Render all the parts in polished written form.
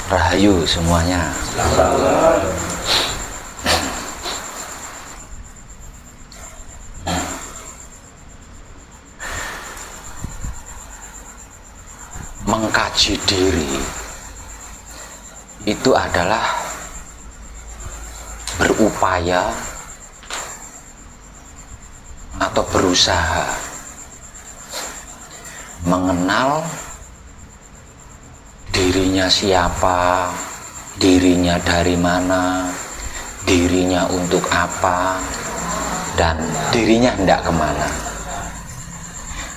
Rahayu semuanya. Mengkaji diri itu adalah berupaya atau berusaha mengenal dirinya siapa, dirinya dari mana, dirinya untuk apa, dan dirinya hendak kemana.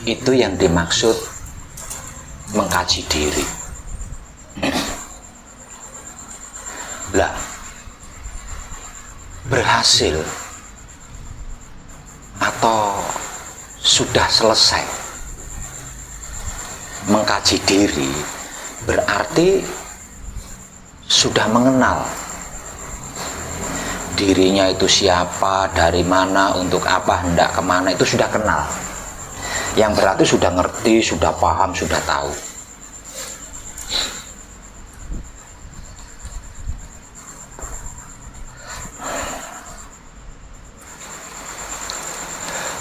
Itu yang dimaksud mengkaji diri. Lah, berhasil atau sudah selesai mengkaji diri berarti sudah mengenal dirinya itu siapa, dari mana, untuk apa, hendak kemana, itu sudah kenal. Yang berarti sudah ngerti, sudah paham, sudah tahu.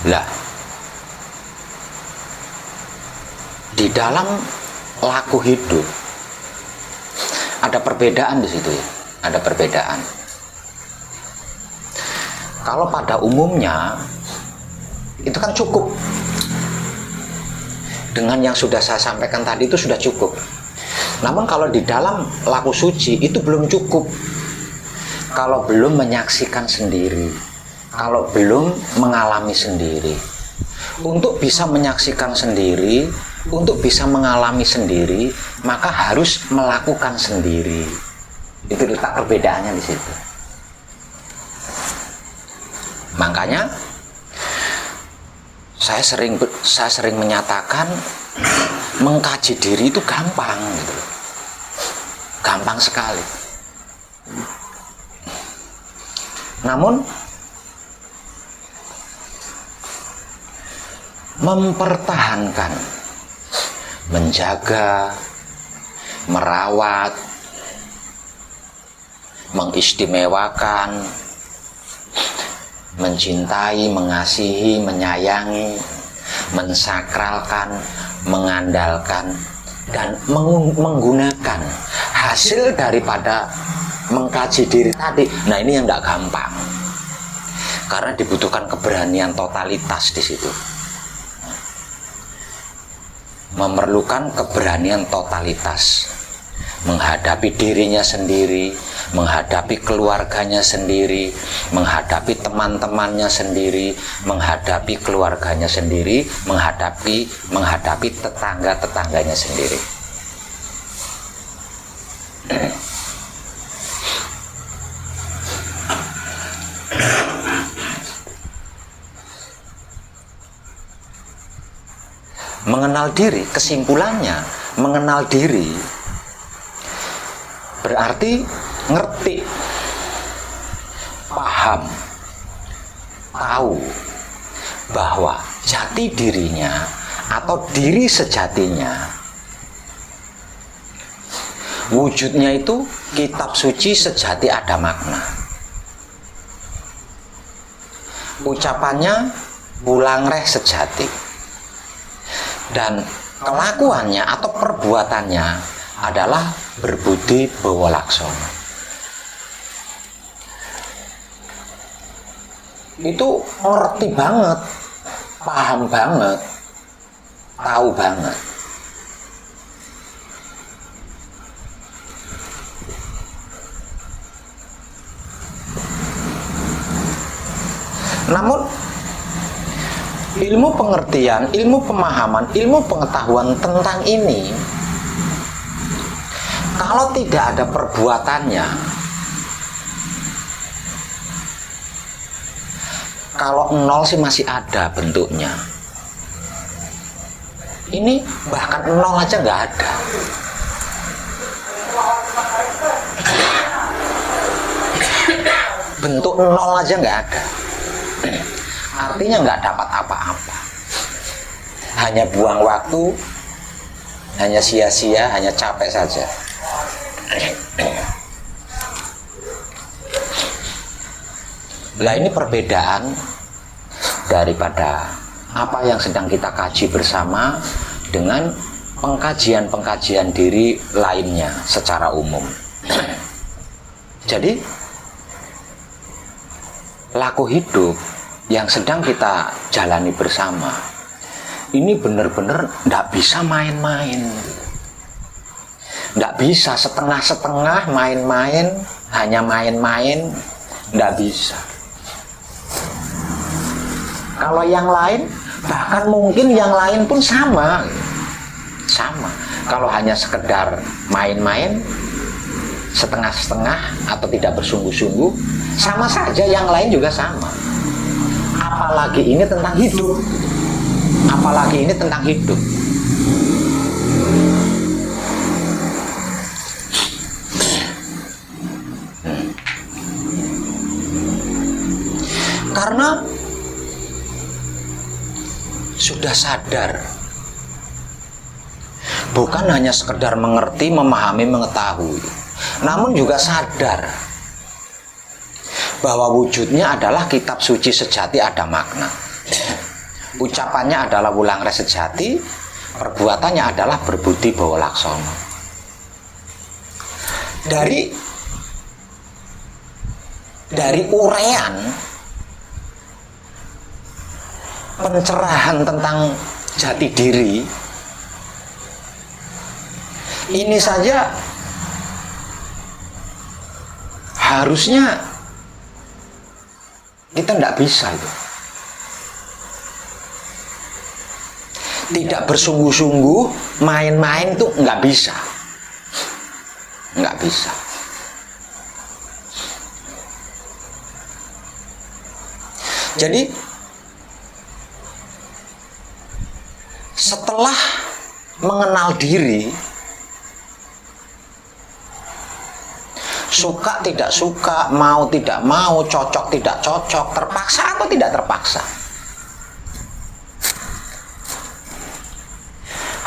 Lah, di dalam laku hidup ada perbedaan di situ ya, ada perbedaan. Kalau pada umumnya itu kan cukup. Dengan yang sudah saya sampaikan tadi itu sudah cukup. Namun kalau di dalam laku suci itu belum cukup. Kalau belum menyaksikan sendiri, kalau belum mengalami sendiri. Untuk bisa menyaksikan sendiri, untuk bisa mengalami sendiri, maka harus melakukan sendiri. Itu letak perbedaannya di situ. Makanya saya sering menyatakan mengkaji diri itu gampang gitu. Gampang sekali. Namun mempertahankan, menjaga, merawat, mengistimewakan, mencintai, mengasihi, menyayangi, mensakralkan, mengandalkan, dan menggunakan hasil daripada mengkaji diri tadi. Nah, ini yang tidak gampang, karena dibutuhkan keberanian totalitas di situ. Memerlukan keberanian totalitas menghadapi dirinya sendiri, menghadapi keluarganya sendiri, menghadapi teman-temannya sendiri, menghadapi keluarganya sendiri, menghadapi tetangga-tetangganya sendiri. Mengenal diri, kesimpulannya mengenal diri berarti ngerti, paham, tahu bahwa jati dirinya atau diri sejatinya, wujudnya itu kitab suci sejati ada makna. Ucapannya pulang reh sejati. Dan kelakuannya atau perbuatannya adalah berbudi bawalaksono. Itu ngerti banget, paham banget, tahu banget. Namun ilmu pengertian, ilmu pemahaman, ilmu pengetahuan tentang ini, kalau tidak ada perbuatannya, kalau nol sih masih ada bentuknya. Ini bahkan nol aja nggak ada. Bentuk nol aja nggak ada. Artinya nggak dapat apa-apa, hanya buang waktu, hanya sia-sia, hanya capek saja. Nah, ini perbedaan daripada apa yang sedang kita kaji bersama dengan pengkajian-pengkajian diri lainnya secara umum. Jadi laku hidup yang sedang kita jalani bersama ini benar-benar tidak bisa main-main, tidak bisa setengah-setengah main-main, hanya main-main, tidak bisa. Kalau yang lain, bahkan mungkin yang lain pun sama. Kalau hanya sekedar main-main, setengah-setengah atau tidak bersungguh-sungguh, sama saja yang lain juga sama. Apalagi ini tentang hidup. Karena sudah sadar, bukan hanya sekedar mengerti, memahami, mengetahui, namun juga sadar bahwa wujudnya adalah kitab suci sejati ada makna. Ucapannya adalah wulang res sejati, perbuatannya adalah berbudi bawa laksono. Dari uraian pencerahan tentang jati diri ini saja harusnya kita tidak bisa itu. Tidak bersungguh-sungguh, main-main tuh nggak bisa. Jadi setelah mengenal diri, suka tidak suka, mau tidak mau, cocok tidak cocok, terpaksa atau tidak terpaksa,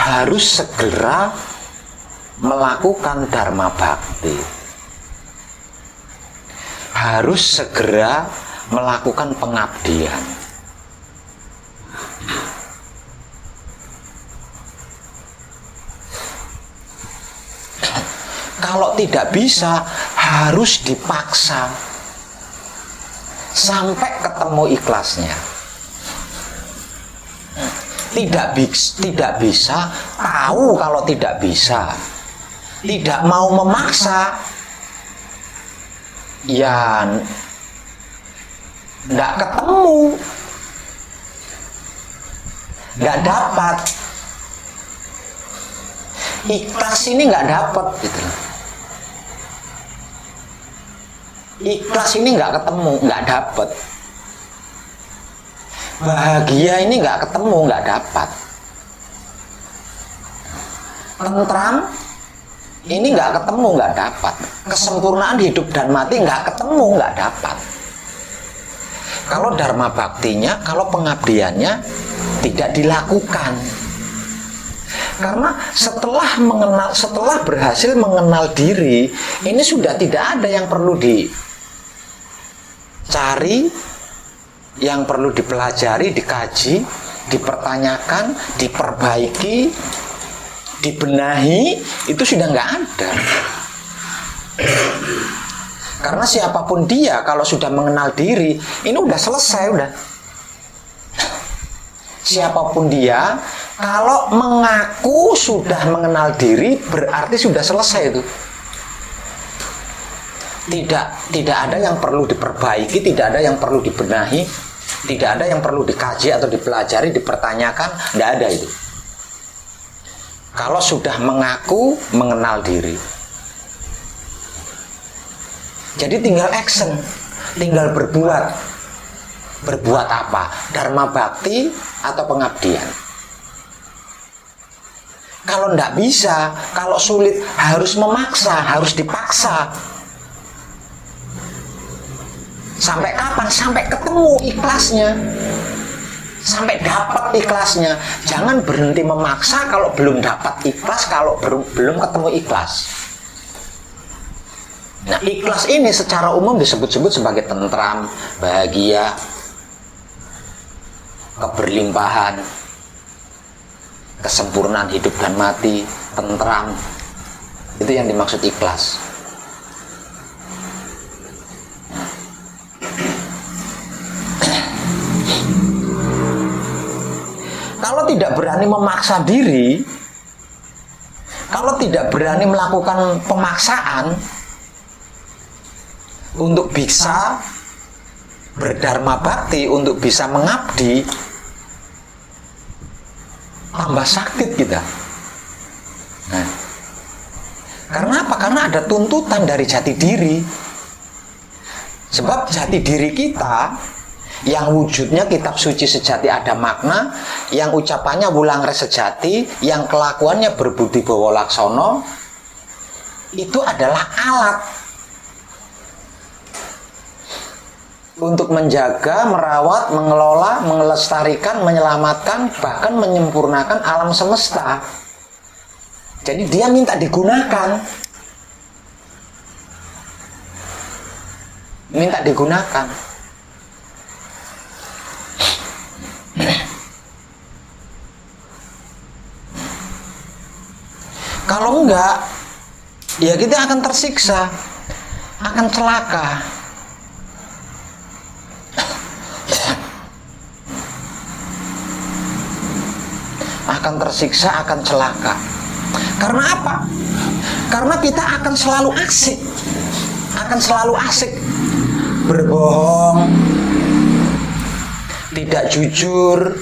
harus segera melakukan dharma bakti, harus segera melakukan pengabdian. Kalau tidak bisa, harus dipaksa sampai ketemu ikhlasnya. Tidak bisa, tahu kalau tidak bisa, tidak mau memaksa, ya tidak ketemu, tidak dapat. Ikhlas ini nggak dapat gitu. Ikhlas ini nggak ketemu, nggak dapat. Bahagia ini nggak ketemu, nggak dapat. Tentram ini nggak ketemu, nggak dapat. Kesempurnaan hidup dan mati nggak ketemu, nggak dapat. Kalau dharma baktinya, kalau pengabdiannya tidak dilakukan. Karena setelah berhasil mengenal diri, ini sudah tidak ada yang perlu dicari, yang perlu dipelajari, dikaji, dipertanyakan, diperbaiki, dibenahi, itu sudah nggak ada. Karena siapapun dia, kalau sudah mengenal diri, ini udah selesai, udah. Siapapun dia, kalau mengaku sudah mengenal diri, berarti sudah selesai itu. Tidak ada yang perlu diperbaiki, tidak ada yang perlu dibenahi, tidak ada yang perlu dikaji atau dipelajari, dipertanyakan, tidak ada itu. Kalau sudah mengaku mengenal diri, jadi tinggal action, tinggal berbuat. Berbuat apa? Dharma bakti atau pengabdian? Kalau tidak bisa, kalau sulit, harus memaksa, harus dipaksa. Sampai kapan? Sampai ketemu ikhlasnya, sampai dapat ikhlasnya. Jangan berhenti memaksa kalau belum dapat ikhlas, kalau belum ketemu ikhlas. Nah, ikhlas ini secara umum disebut-sebut sebagai tentram, bahagia, keberlimpahan, kesempurnaan hidup dan mati, tentram. Itu yang dimaksud ikhlas. Kalau tidak berani memaksa diri, kalau tidak berani melakukan pemaksaan untuk bisa berdharma bakti, untuk bisa mengabdi, tambah sakit kita. Nah, karena apa? Karena ada tuntutan dari jati diri. Sebab jati diri kita yang wujudnya kitab suci sejati ada makna, yang ucapannya wulangres sejati, yang kelakuannya berbudi bawa laksono, itu adalah alat untuk menjaga, merawat, mengelola, melestarikan, menyelamatkan, bahkan menyempurnakan alam semesta. Jadi dia minta digunakan. Minta digunakan. Kalau enggak, ya kita akan tersiksa, akan celaka. Akan tersiksa, akan celaka. Karena apa? Karena kita akan selalu asik berbohong, tidak jujur,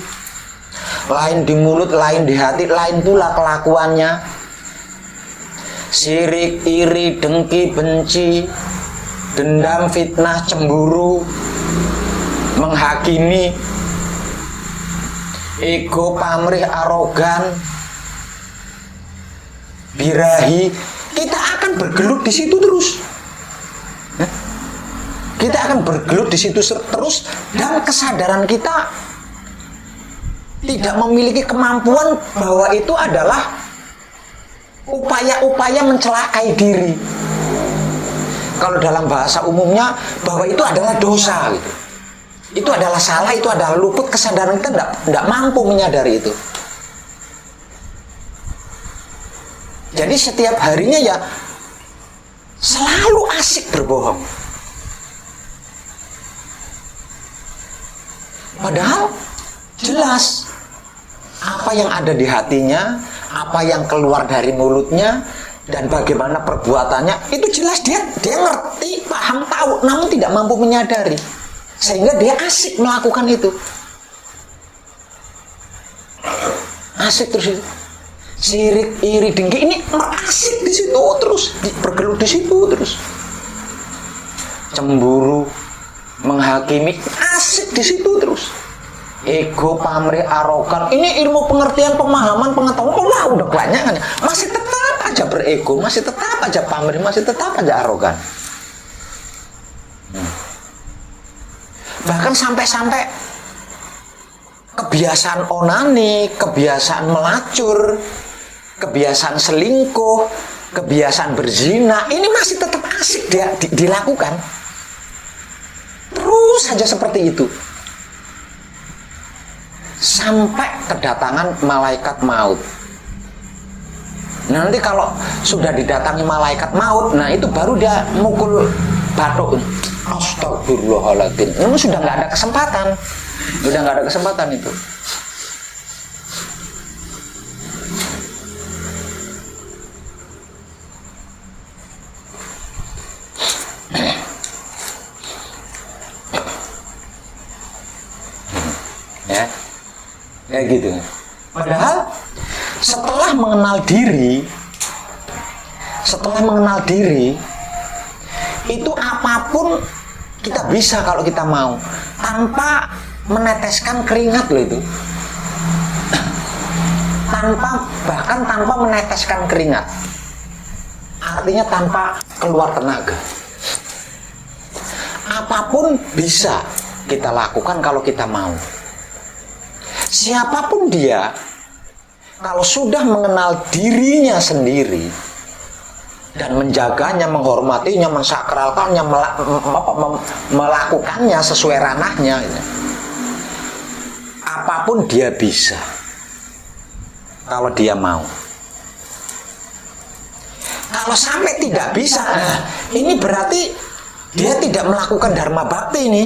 lain di mulut, lain di hati, lain pula kelakuannya. Sirik, iri, dengki, benci, dendam, fitnah, cemburu, menghakimi, ego, pamrih, arogan, birahi. Kita akan bergelut di situ terus. Kita akan bergelut di situ terus, dan kesadaran kita tidak memiliki kemampuan bahwa itu adalah upaya-upaya mencelakai diri. Kalau dalam bahasa umumnya, bahwa itu adalah dosa gitu. Itu adalah salah, itu adalah luput, kesadaran kita tidak mampu menyadari itu. Jadi setiap harinya ya selalu asik berbohong. Padahal jelas apa yang ada di hatinya, apa yang keluar dari mulutnya, dan bagaimana perbuatannya, itu jelas dia ngerti, paham, tahu, namun tidak mampu menyadari. Sehingga dia asik melakukan itu. Asik terus itu. Sirik, iri, dengki, ini asik di situ terus, bergelut di situ terus. Cemburu, menghakimi, asik di situ terus. Ego, pamrih, arogan, ini ilmu pengertian, pemahaman, pengetahuan, wah udah banyak kan, masih tetap aja berego, masih tetap aja pamrih, masih tetap aja arogan. Bahkan sampai-sampai kebiasaan onani, kebiasaan melacur, kebiasaan selingkuh, kebiasaan berzina, ini masih tetap asik dia dilakukan. Terus saja seperti itu. Sampai kedatangan malaikat maut. Nah, nanti kalau sudah didatangi malaikat maut, nah itu baru dia mukul batuk. Astagfirullahaladzim. Ini sudah nggak ada kesempatan. Sudah nggak ada kesempatan itu. Ya gitu. Padahal setelah mengenal diri, itu apapun kita bisa kalau kita mau, tanpa meneteskan keringat loh itu. Bahkan tanpa meneteskan keringat. Artinya tanpa keluar tenaga. Apapun bisa kita lakukan kalau kita mau. Siapapun dia, kalau sudah mengenal dirinya sendiri, dan menjaganya, menghormatinya, mensakralkannya, melakukannya sesuai ranahnya. Apapun dia bisa kalau dia mau. Kalau sampai tidak bisa, ini berarti dia tidak melakukan dharma bakti ini.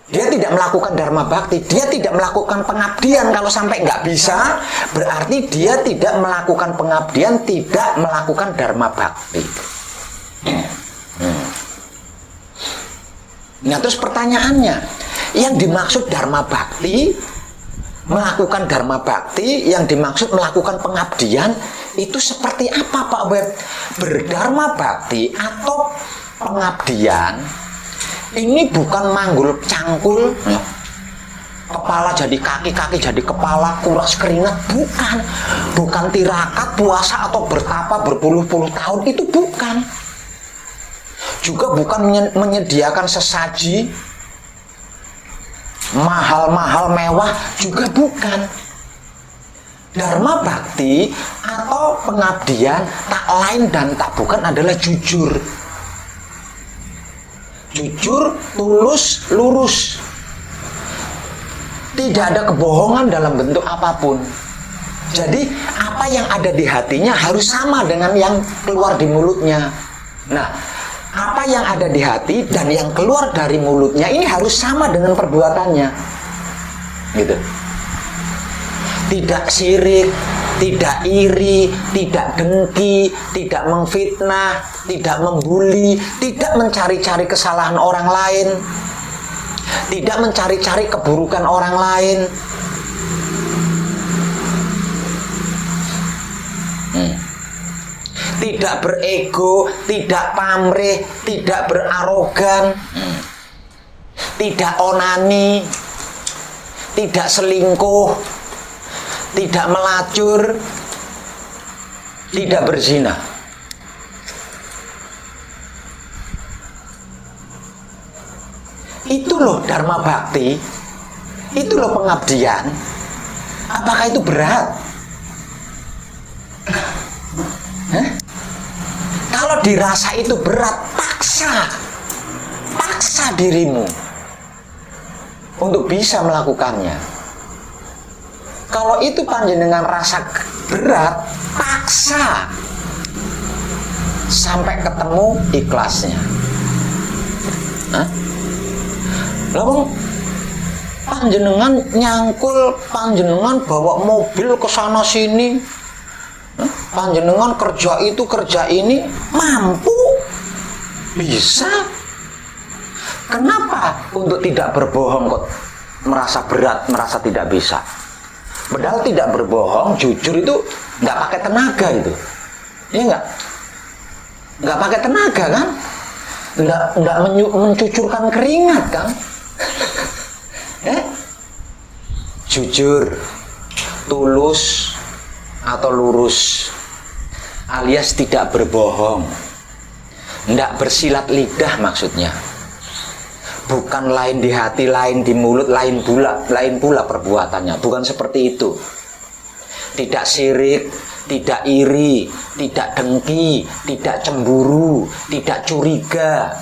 Dia tidak melakukan dharma bakti, dia tidak melakukan pengabdian. Kalau sampai nggak bisa, berarti dia tidak melakukan pengabdian, tidak melakukan dharma bakti. Nah, terus pertanyaannya, yang dimaksud dharma bakti, melakukan dharma bakti, yang dimaksud melakukan pengabdian, itu seperti apa Pak Web? Berdharma bakti atau pengabdian ini bukan manggul cangkul, kepala jadi kaki, kaki jadi kepala, kuras keringat, bukan. Bukan tirakat, puasa atau bertapa berpuluh-puluh tahun, itu bukan. Juga bukan menyediakan sesaji mahal-mahal mewah, juga bukan. Dharma bakti atau pengabdian tak lain dan tak bukan adalah jujur. Jujur, tulus, lurus. Tidak ada kebohongan dalam bentuk apapun. Jadi apa yang ada di hatinya harus sama dengan yang keluar di mulutnya. Nah, apa yang ada di hati dan yang keluar dari mulutnya ini harus sama dengan perbuatannya. Gitu. Tidak sirik, tidak iri, tidak dengki, tidak memfitnah, tidak membuli, tidak mencari-cari kesalahan orang lain, tidak mencari-cari keburukan orang lain. Tidak berego, tidak pamrih, tidak berarogan, tidak onani, tidak selingkuh, tidak melacur, tidak berzina. Itu loh dharma bakti, itu loh pengabdian. Apakah itu berat? Kalau dirasa itu berat, paksa dirimu untuk bisa melakukannya. Kalau itu panjenengan rasa berat, paksa sampai ketemu ikhlasnya. Lalu panjenengan nyangkul, panjenengan bawa mobil ke sana sini, panjenengan kerja itu kerja ini, mampu, bisa. Kenapa untuk tidak berbohong kok merasa berat, merasa tidak bisa? Padahal tidak berbohong, jujur itu nggak pakai tenaga itu, iya nggak pakai tenaga kan, nggak mencucurkan keringat kan, jujur, tulus atau lurus, alias tidak berbohong, nggak bersilat lidah maksudnya. Bukan lain di hati, lain di mulut, lain pula perbuatannya. Bukan seperti itu. Tidak sirik, tidak iri, tidak dengki, tidak cemburu, tidak curiga,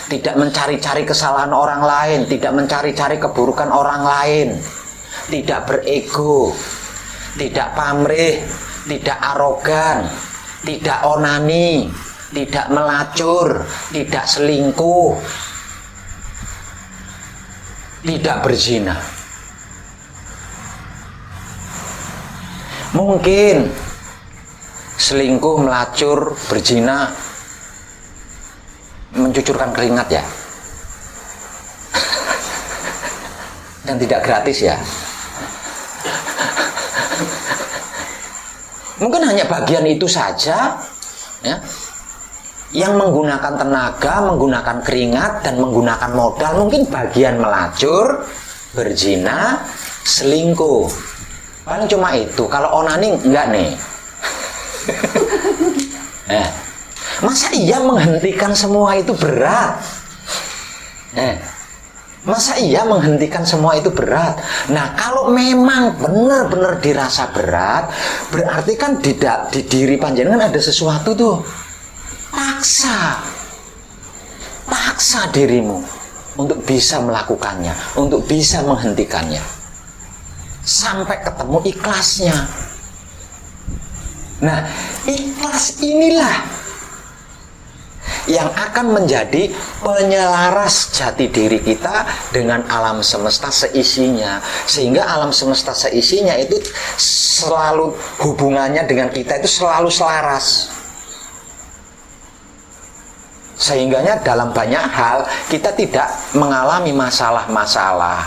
tidak mencari-cari kesalahan orang lain, tidak mencari-cari keburukan orang lain, tidak berego, tidak pamrih, tidak arogan, tidak onani, tidak melacur, tidak selingkuh, tidak berzina. Mungkin selingkuh, melacur, berzina, mencucurkan keringat ya, dan tidak gratis ya. Mungkin hanya bagian itu saja ya, yang menggunakan tenaga, menggunakan keringat, dan menggunakan modal. Mungkin bagian melacur, berzina, selingkuh. Paling cuma itu. Kalau onani enggak nih. Masa iya menghentikan semua itu berat? Masa iya menghentikan semua itu berat? Nah, kalau memang benar-benar dirasa berat, berarti kan di diri panjenengan ada sesuatu tuh. Paksa dirimu untuk bisa melakukannya, untuk bisa menghentikannya. Sampai ketemu ikhlasnya. Nah, ikhlas inilah yang akan menjadi penyelaras jati diri kita dengan alam semesta seisinya. Sehingga alam semesta seisinya itu selalu hubungannya dengan kita itu selalu selaras. Sehingganya dalam banyak hal kita tidak mengalami masalah-masalah.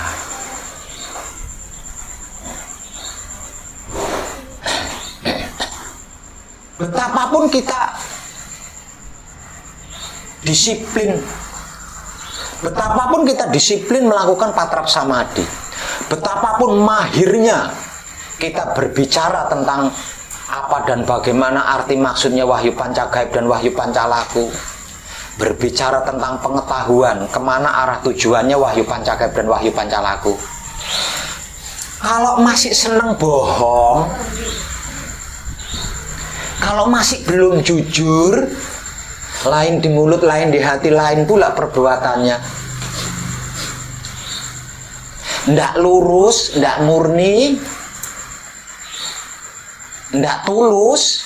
Betapapun kita disiplin, betapapun kita disiplin melakukan patrap samadhi, betapapun mahirnya kita berbicara tentang apa dan bagaimana arti maksudnya wahyu pancagaib dan wahyu pancalaku, berbicara tentang pengetahuan kemana arah tujuannya wahyu pancagaib dan wahyu pancalaku, kalau masih seneng bohong, kalau masih belum jujur, lain di mulut, lain di hati, lain pula perbuatannya, ndak lurus, ndak murni, ndak tulus,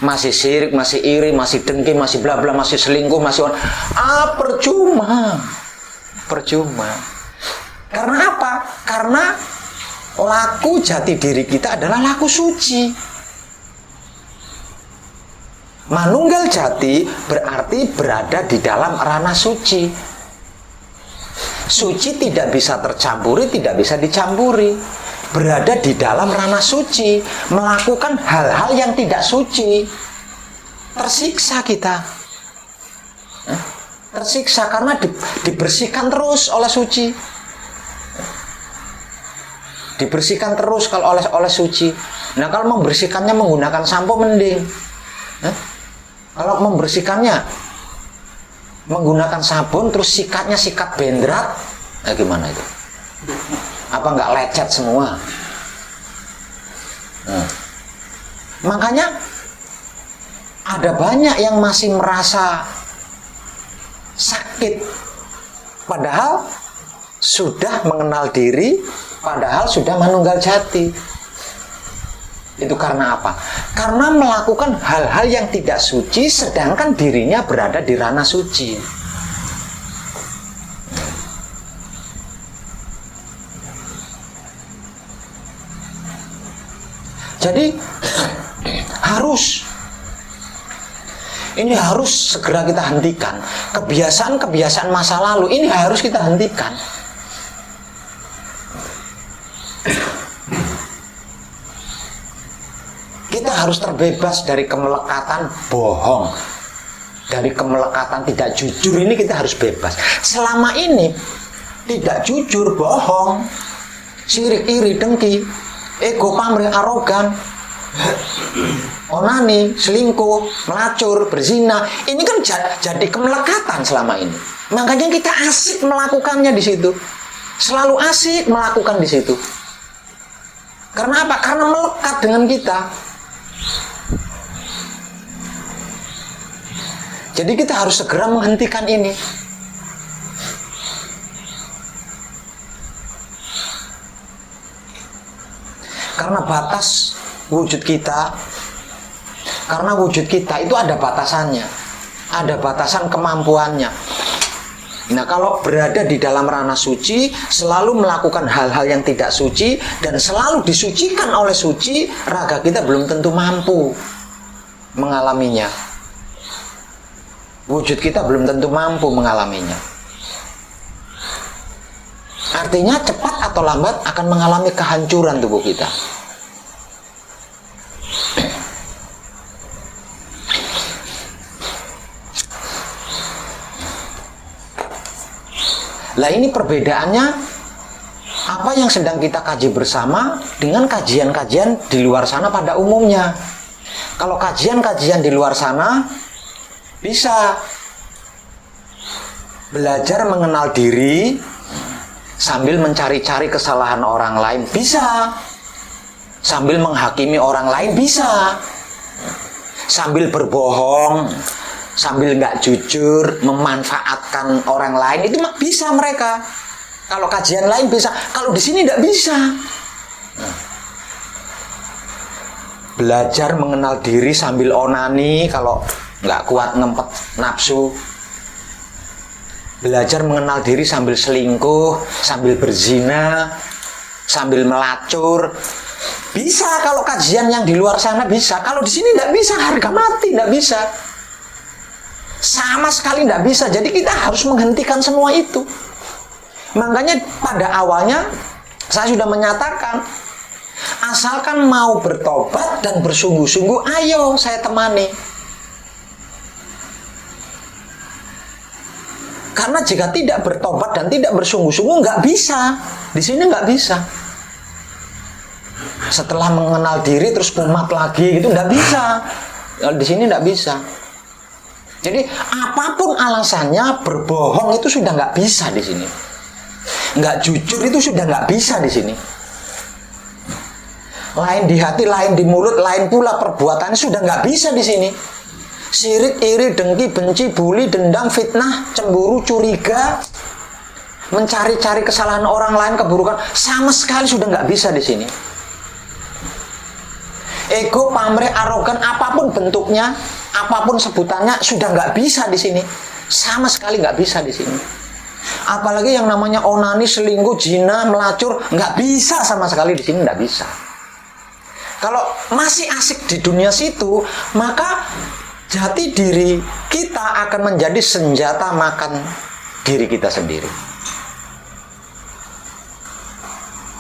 masih syirik, masih iri, masih dengki, masih bla bla, masih selingkuh, masih percuma. Karena apa? Karena laku jati diri kita adalah laku suci. Manunggal jati berarti berada di dalam ranah suci. Suci tidak bisa tercampuri, tidak bisa dicampuri. Berada di dalam ranah suci, melakukan hal-hal yang tidak suci. Tersiksa kita. Tersiksa karena dibersihkan terus oleh suci. Dibersihkan terus kalau oleh suci. Nah, kalau membersihkannya menggunakan sampo mending. Kalau membersihkannya menggunakan sabun terus sikatnya sikat bendrat, nah gimana itu? Apa nggak lecet semua? Makanya ada banyak yang masih merasa sakit padahal sudah mengenal diri, padahal sudah manunggal jati. Itu karena apa? Karena melakukan hal-hal yang tidak suci sedangkan dirinya berada di ranah suci. Jadi ini harus segera kita hentikan. Kebiasaan-kebiasaan masa lalu ini harus kita hentikan. Kita harus terbebas dari kemelekatan bohong, dari kemelekatan tidak jujur. Ini kita harus bebas. Selama ini tidak jujur, bohong, syirik, iri, dengki, ego, pamrih, arogan, onani, selingkuh, melacur, berzina, ini kan jadi kemelekatan selama ini. Makanya kita asik melakukannya di situ, selalu asik melakukan di situ. Karena apa? Karena melekat dengan kita. Jadi kita harus segera menghentikan ini. Karena batas wujud kita, karena wujud kita itu ada batasannya, ada batasan kemampuannya. Nah, kalau berada di dalam ranah suci, selalu melakukan hal-hal yang tidak suci dan selalu disucikan oleh suci, raga kita belum tentu mampu mengalaminya. Wujud kita belum tentu mampu mengalaminya. Artinya cepat atau lambat akan mengalami kehancuran tubuh kita. Lah ini perbedaannya apa yang sedang kita kaji bersama dengan kajian-kajian di luar sana pada umumnya. Kalau kajian-kajian di luar sana bisa Belajar mengenal diri sambil mencari-cari kesalahan orang lain bisa. Sambil menghakimi orang lain bisa. Sambil berbohong, sambil nggak jujur, memanfaatkan orang lain, itu bisa mereka. Kalau kajian lain bisa, kalau di sini nggak bisa. Belajar mengenal diri sambil onani kalau nggak kuat ngempet nafsu. Belajar mengenal diri sambil selingkuh, sambil berzina, sambil melacur. Bisa kalau kajian yang di luar sana bisa. Kalau di sini tidak bisa, harga mati, tidak bisa. Sama sekali tidak bisa. Jadi kita harus menghentikan semua itu. Makanya pada awalnya saya sudah menyatakan, asalkan mau bertobat dan bersungguh-sungguh, ayo saya temani. Karena jika tidak bertobat dan tidak bersungguh-sungguh, nggak bisa. Di sini nggak bisa. Setelah mengenal diri terus kumat lagi, gitu nggak bisa. Di sini nggak bisa. Jadi apapun alasannya, berbohong itu sudah nggak bisa di sini. Nggak jujur itu sudah nggak bisa di sini. Lain di hati, lain di mulut, lain pula perbuatannya sudah nggak bisa di sini. Sirik, iri, dengki, benci, bully, dendam, fitnah, cemburu, curiga, mencari-cari kesalahan orang lain, keburukan, sama sekali sudah nggak bisa di sini. Ego, pamrih, arogan, apapun bentuknya, apapun sebutannya, sudah nggak bisa di sini. Sama sekali nggak bisa di sini. Apalagi yang namanya onani, selingkuh, zina, melacur, nggak bisa sama sekali di sini, nggak bisa. Kalau masih asik di dunia situ, maka jati diri kita akan menjadi senjata makan diri kita sendiri.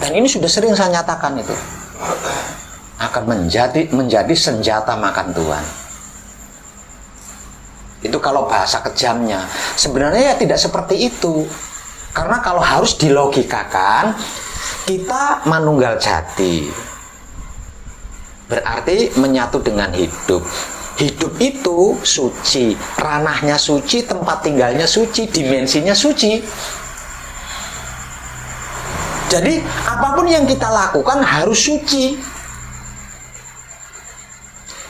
Dan ini sudah sering saya nyatakan itu. Akan menjadi senjata makan Tuhan. Itu kalau bahasa kejamnya. Sebenarnya ya tidak seperti itu. Karena kalau harus dilogikakan, kita manunggal jati. Berarti menyatu dengan hidup. Hidup itu suci, ranahnya suci, tempat tinggalnya suci, dimensinya suci. Jadi apapun yang kita lakukan harus suci.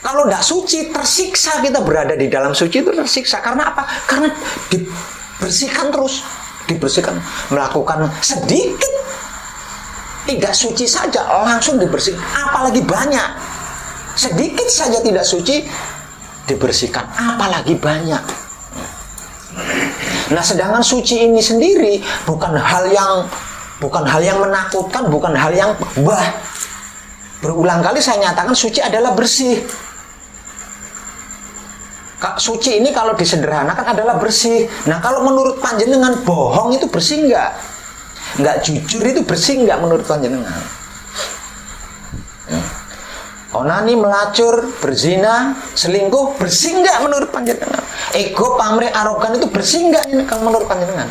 Kalau tidak suci, tersiksa kita berada di dalam suci itu tersiksa. Karena apa? Karena dibersihkan terus. Dibersihkan. Melakukan sedikit tidak suci saja langsung dibersihkan. Apalagi banyak. Sedikit saja tidak suci dibersihkan, apalagi banyak. Nah, sedangkan suci ini sendiri bukan hal yang menakutkan, bukan hal yang berulang kali saya nyatakan suci adalah bersih. Suci ini kalau disederhanakan adalah bersih. Nah, kalau menurut panjenengan bohong itu bersih nggak? Nggak jujur itu bersih nggak menurut panjenengan? Onani, melacur, berzina, selingkuh, bersih nggak menurut panjenengan? Ego, pamrih, arogan itu bersih nggak menurut panjenengan?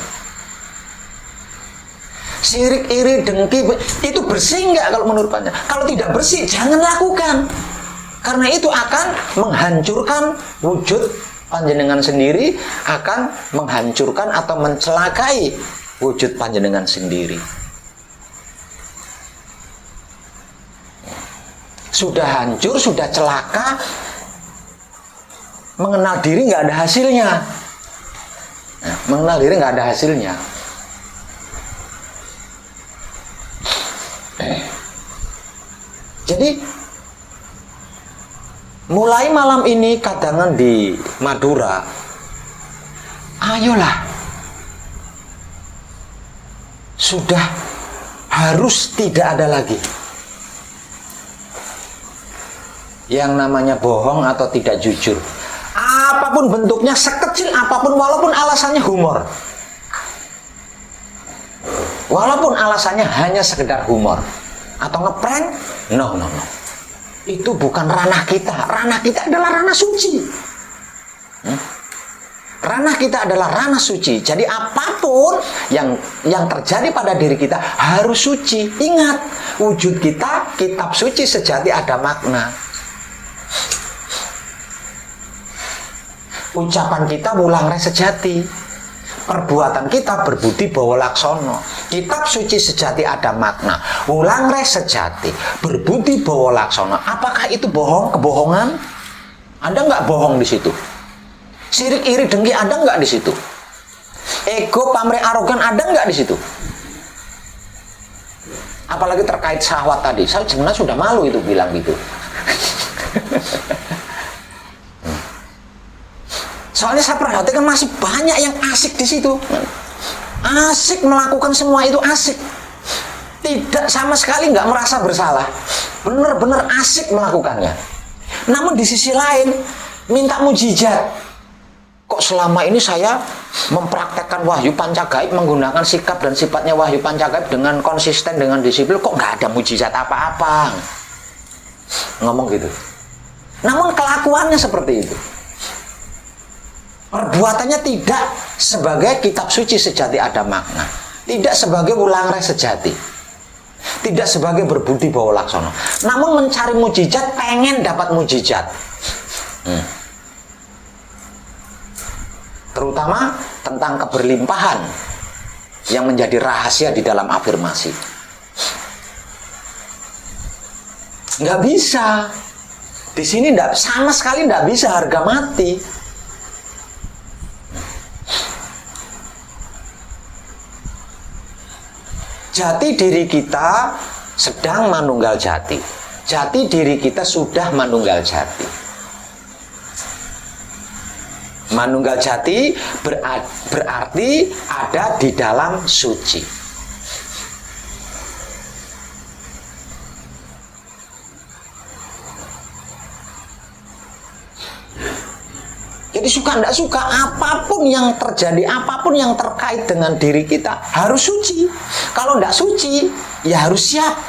Sirik, iri, dengki, itu bersih nggak kalau menurut panjenengan? Kalau tidak bersih, jangan lakukan. Karena itu akan menghancurkan wujud panjenengan sendiri, akan menghancurkan atau mencelakai wujud panjenengan sendiri. Sudah hancur, sudah celaka, mengenal diri nggak ada hasilnya. Nah, mengenal diri nggak ada hasilnya. Jadi mulai malam ini kadangan di Madura, ayolah, sudah harus tidak ada lagi yang namanya bohong atau tidak jujur. Apapun bentuknya, sekecil apapun, walaupun alasannya humor. Walaupun alasannya hanya sekedar humor atau ngeprank, no. Itu bukan ranah kita. Ranah kita adalah ranah suci. Ranah kita adalah ranah suci. Jadi apapun yang terjadi pada diri kita harus suci. Ingat, wujud kita kitab suci sejati ada makna. Ucapan kita mulang res sejati. perbuatan kita berbudi bawa laksono. Kitab suci sejati ada makna. Wulang res sejati, berbudi bawa laksono. Apakah itu bohong, kebohongan? Ada nggak bohong di situ? Sirik, iri, dengki ada nggak di situ? Ego, pamrih, arogan ada nggak di situ? Apalagi terkait syahwat tadi, saya sebenarnya sudah malu itu bilang gitu. Soalnya saya perhatikan masih banyak yang asik di situ. Asik melakukan semua itu, asik. Tidak sama sekali nggak merasa bersalah. Benar-benar asik melakukannya. Namun di sisi lain, minta mujizat. Kok selama ini saya mempraktekkan wahyu pancagaib, menggunakan sikap dan sifatnya wahyu pancagaib dengan konsisten, dengan disiplin, kok nggak ada mujizat apa-apa? Ngomong gitu. Namun kelakuannya seperti itu. Perbuatannya tidak sebagai kitab suci sejati ada makna, tidak sebagai wulang res sejati, tidak sebagai berbudi bawa laksono, namun mencari mujizat, pengen dapat mujizat. Terutama tentang keberlimpahan yang menjadi rahasia di dalam afirmasi. Nggak bisa. Di sini sama sekali nggak bisa, harga mati. Jati diri kita sedang manunggal jati. Jati diri kita sudah manunggal jati. Manunggal jati berarti ada di dalam suci. Jadi suka tidak suka, apapun yang terjadi, apapun yang terkait dengan diri kita harus suci. Kalau tidak suci, ya harus siap.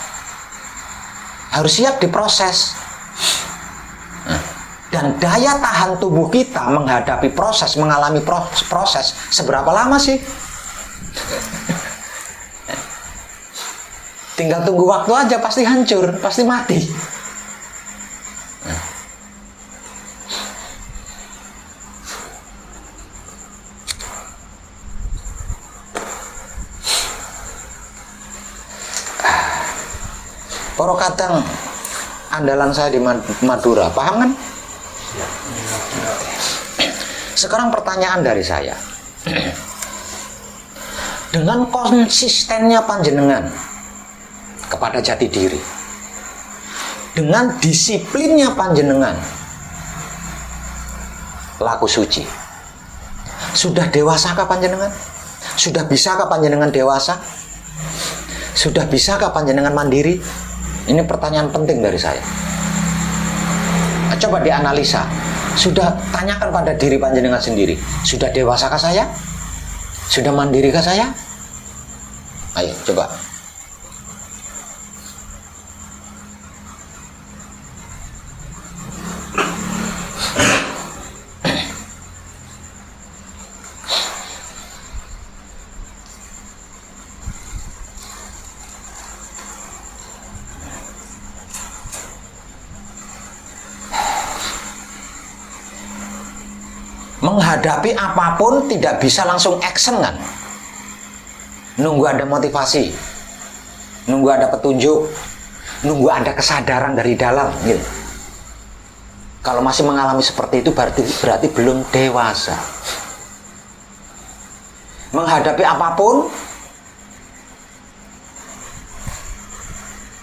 Harus siap diproses. Dan daya tahan tubuh kita menghadapi proses, mengalami proses, seberapa lama sih? Tinggal tunggu waktu aja, pasti hancur, pasti mati. Poro kadang andalan saya di Madura, paham kan? Sekarang pertanyaan dari saya, dengan konsistennya panjenengan kepada jati diri, dengan disiplinnya panjenengan laku suci, sudah dewasakah panjenengan? Sudah bisakah panjenengan dewasa? Sudah bisakah panjenengan mandiri? Ini pertanyaan penting dari saya. Coba dianalisa. Sudah tanyakan pada diri panjenengan sendiri. Sudah dewasakah saya? Sudah mandirikah saya? Ayo, coba. Menghadapi apapun tidak bisa langsung action kan? Nunggu ada motivasi, nunggu ada petunjuk, nunggu ada kesadaran dari dalam gitu. Kalau masih mengalami seperti itu berarti belum dewasa. Menghadapi apapun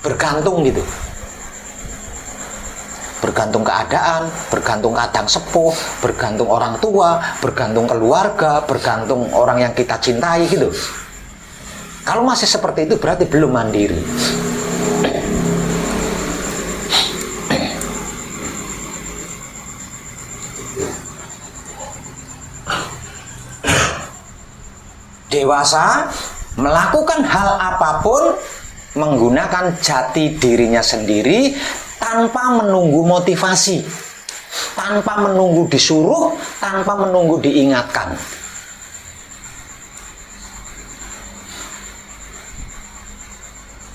bergantung gitu. Bergantung keadaan, bergantung kadang sepuh, bergantung orang tua, bergantung keluarga, bergantung orang yang kita cintai gitu. Kalau masih seperti itu berarti belum mandiri. Dewasa melakukan hal apapun menggunakan jati dirinya sendiri, tanpa menunggu motivasi, tanpa menunggu disuruh, tanpa menunggu diingatkan.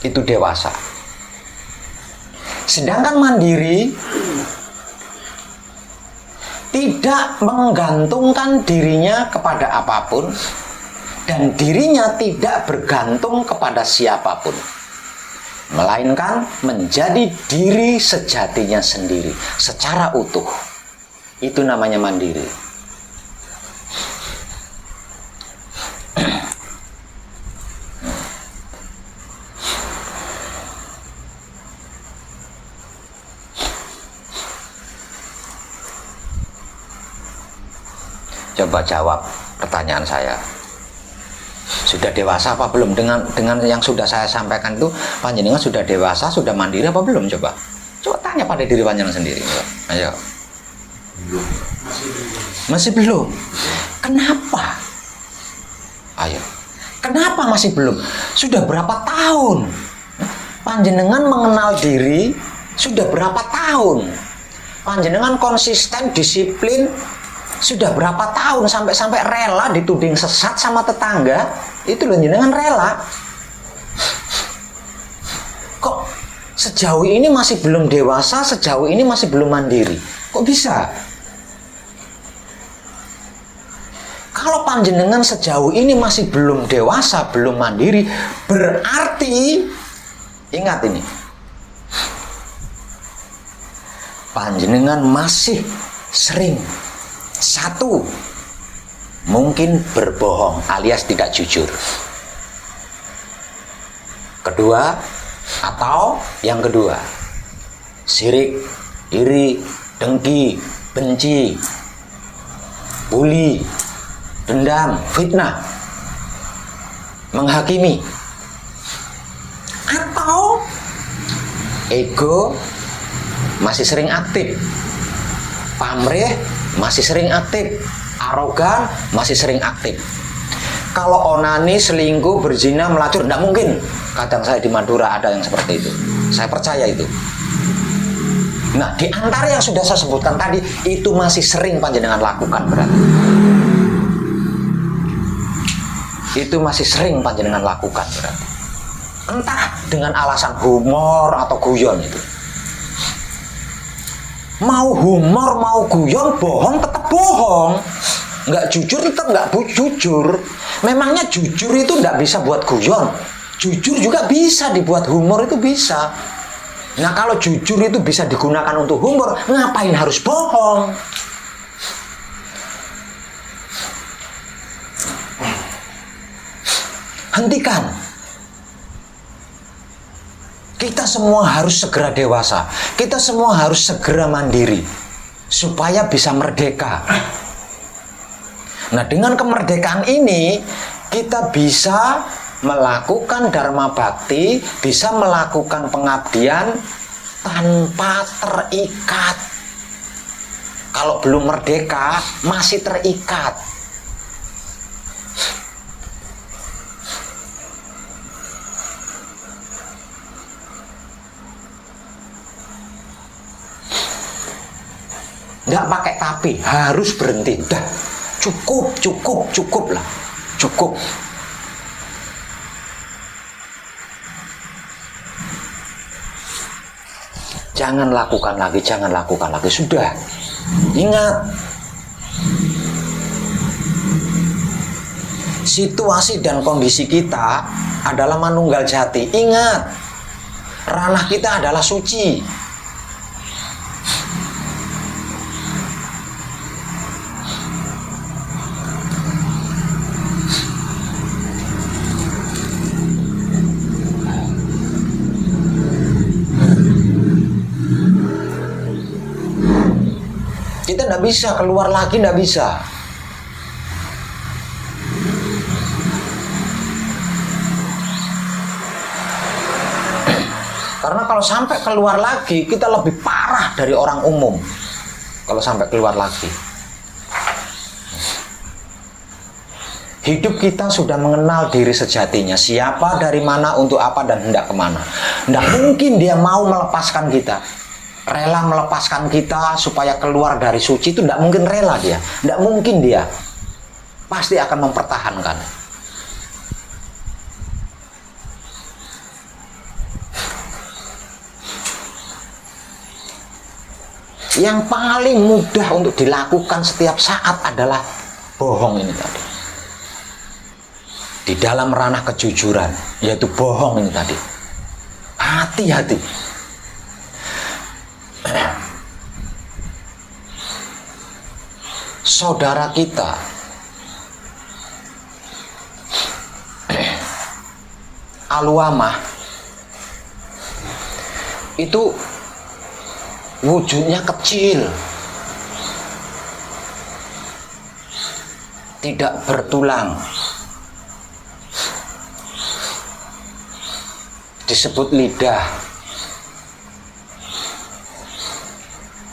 Itu dewasa. Sedangkan mandiri tidak menggantungkan dirinya kepada apapun, dan dirinya tidak bergantung kepada siapapun, melainkan menjadi diri sejatinya sendiri secara utuh. Itu namanya mandiri. Coba jawab pertanyaan saya. Sudah dewasa apa belum? Dengan yang sudah saya sampaikan itu, panjenengan sudah dewasa, sudah mandiri apa belum? Coba tanya pada diri panjenengan sendiri. Ayo. Belum. Masih belum. Kenapa? Ayo. Kenapa masih belum? Sudah berapa tahun panjenengan mengenal diri? Sudah berapa tahun panjenengan konsisten, disiplin? Sudah berapa tahun sampai rela dituding sesat sama tetangga? Itu loh, jenengan rela. Kok sejauh ini masih belum dewasa, sejauh ini masih belum mandiri? Kok bisa? Kalau panjenengan sejauh ini masih belum dewasa, belum mandiri, berarti ingat ini, panjenengan masih sering, satu, mungkin berbohong alias tidak jujur. Kedua, atau yang kedua, sirik, iri, dengki, benci, bully, dendam, fitnah, menghakimi, atau ego masih sering aktif, pamrih masih sering aktif, arogan masih sering aktif. Kalau onani, selingkuh, berzina, melacur, tidak mungkin. Kadang saya di Madura ada yang seperti itu. Saya percaya itu. Nah, di antara yang sudah saya sebutkan tadi, itu masih sering panjenengan lakukan berarti. Itu masih sering panjenengan lakukan berarti. Entah dengan alasan humor atau guyon itu. Mau humor, mau guyon, bohong tetap bohong. Nggak jujur tetap nggak jujur. Memangnya jujur itu nggak bisa buat guyon. Jujur juga bisa dibuat humor, itu bisa. Nah, kalau jujur itu bisa digunakan untuk humor, ngapain harus bohong? Hentikan. Kita semua harus segera dewasa. Kita semua harus segera mandiri supaya bisa merdeka. Nah, dengan kemerdekaan ini kita bisa melakukan dharma bakti, bisa melakukan pengabdian tanpa terikat. Kalau belum merdeka, masih terikat. Nggak pakai tapi, harus berhenti. Dah, cukup lah. Cukup. Jangan lakukan lagi. Sudah. Ingat. Situasi dan kondisi kita adalah manunggal jati. Ingat. Ranah kita adalah suci. Kita tidak bisa keluar lagi, tidak bisa. Karena kalau sampai keluar lagi, kita lebih parah dari orang umum. Kalau sampai keluar lagi, hidup kita sudah mengenal diri sejatinya, siapa, dari mana, untuk apa, dan hendak kemana. Tidak mungkin dia mau melepaskan kita. Rela melepaskan kita supaya keluar dari suci itu tidak mungkin rela dia. Tidak mungkin dia. Pasti akan mempertahankan. Yang paling mudah untuk dilakukan setiap saat adalah bohong ini tadi. di dalam ranah kejujuran, yaitu bohong ini tadi. Hati-hati. Saudara kita Al-Uamah itu wujudnya kecil, tidak bertulang, disebut lidah.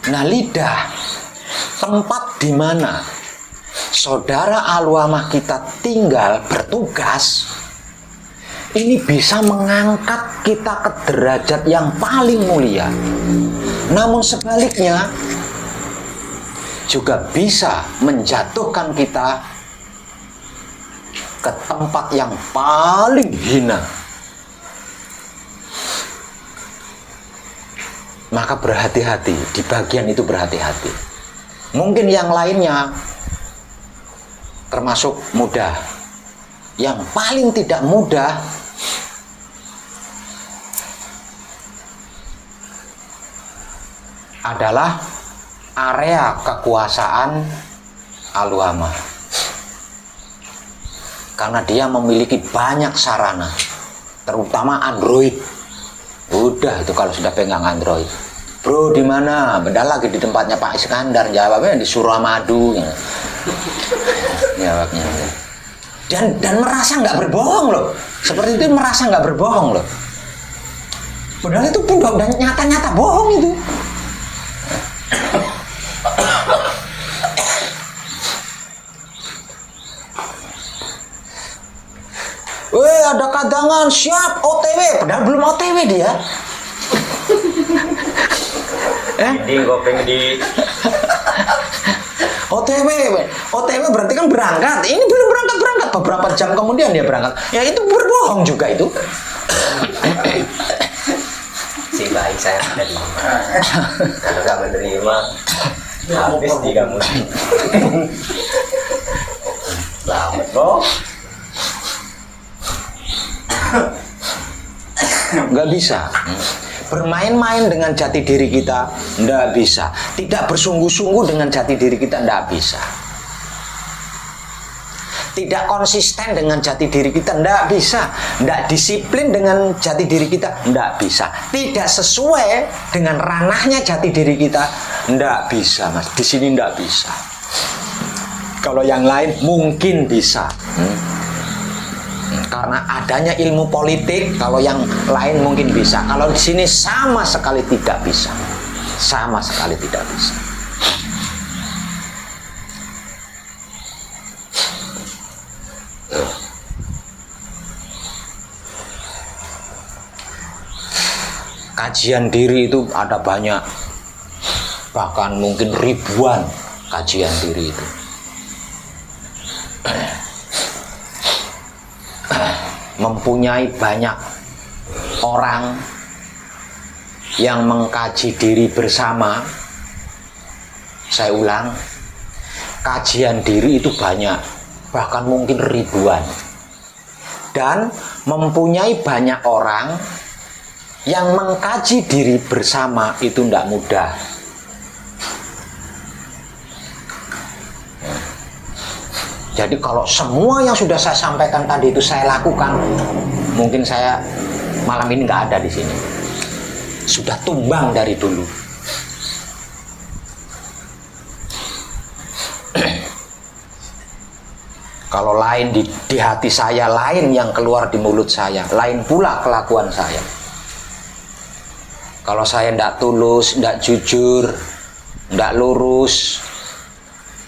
Nah, lidah tempat di mana saudara Al-Uamah kita tinggal bertugas, ini bisa mengangkat kita ke derajat yang paling mulia. Namun sebaliknya juga bisa menjatuhkan kita ke tempat yang paling hina. Maka berhati-hati, di bagian itu berhati-hati. Mungkin yang lainnya termasuk mudah. Yang paling tidak mudah adalah area kekuasaan Al-Uamah. Karena dia memiliki banyak sarana, terutama Android. Udah itu kalau sudah pegang Android, bro di mana? Beda lagi di tempatnya Pak Iskandar, jawabnya di Suramadu. Jawabnya. Dan merasa nggak berbohong loh. Seperti itu merasa nggak berbohong loh. Padahal itu pun udah nyata-nyata bohong itu. Weh, ada kadangan, siap OTW. Padahal belum OTW dia. Di gopeng di OTW berarti kan berangkat. Ini belum berangkat. Beberapa jam kemudian dia berangkat. Ya itu berbohong juga itu. si baik saya tadi. Kalau nggak menerima, habis di kamu. Selamat bro. Nggak bisa. Bermain-main dengan jati diri kita nggak bisa. Tidak bersungguh-sungguh dengan jati diri kita nggak bisa. Tidak konsisten dengan jati diri kita nggak bisa. Nggak disiplin dengan jati diri kita nggak bisa. Tidak sesuai dengan ranahnya jati diri kita nggak bisa, mas. Di sini nggak bisa. Kalau yang lain mungkin bisa. Karena adanya ilmu politik, kalau yang lain mungkin bisa. Kalau di sini sama sekali tidak bisa. Sama sekali tidak bisa. Kajian diri itu ada banyak. Bahkan mungkin ribuan kajian diri itu. Mempunyai banyak orang yang mengkaji diri bersama. Saya ulang, kajian diri itu banyak, bahkan mungkin ribuan. Dan mempunyai banyak orang yang mengkaji diri bersama itu tidak mudah. Jadi kalau semua yang sudah saya sampaikan tadi itu saya lakukan, mungkin saya malam ini nggak ada di sini. Sudah tumbang dari dulu. Kalau lain di hati saya, lain yang keluar di mulut saya, lain pula kelakuan saya. Kalau saya tidak tulus, tidak jujur, tidak lurus,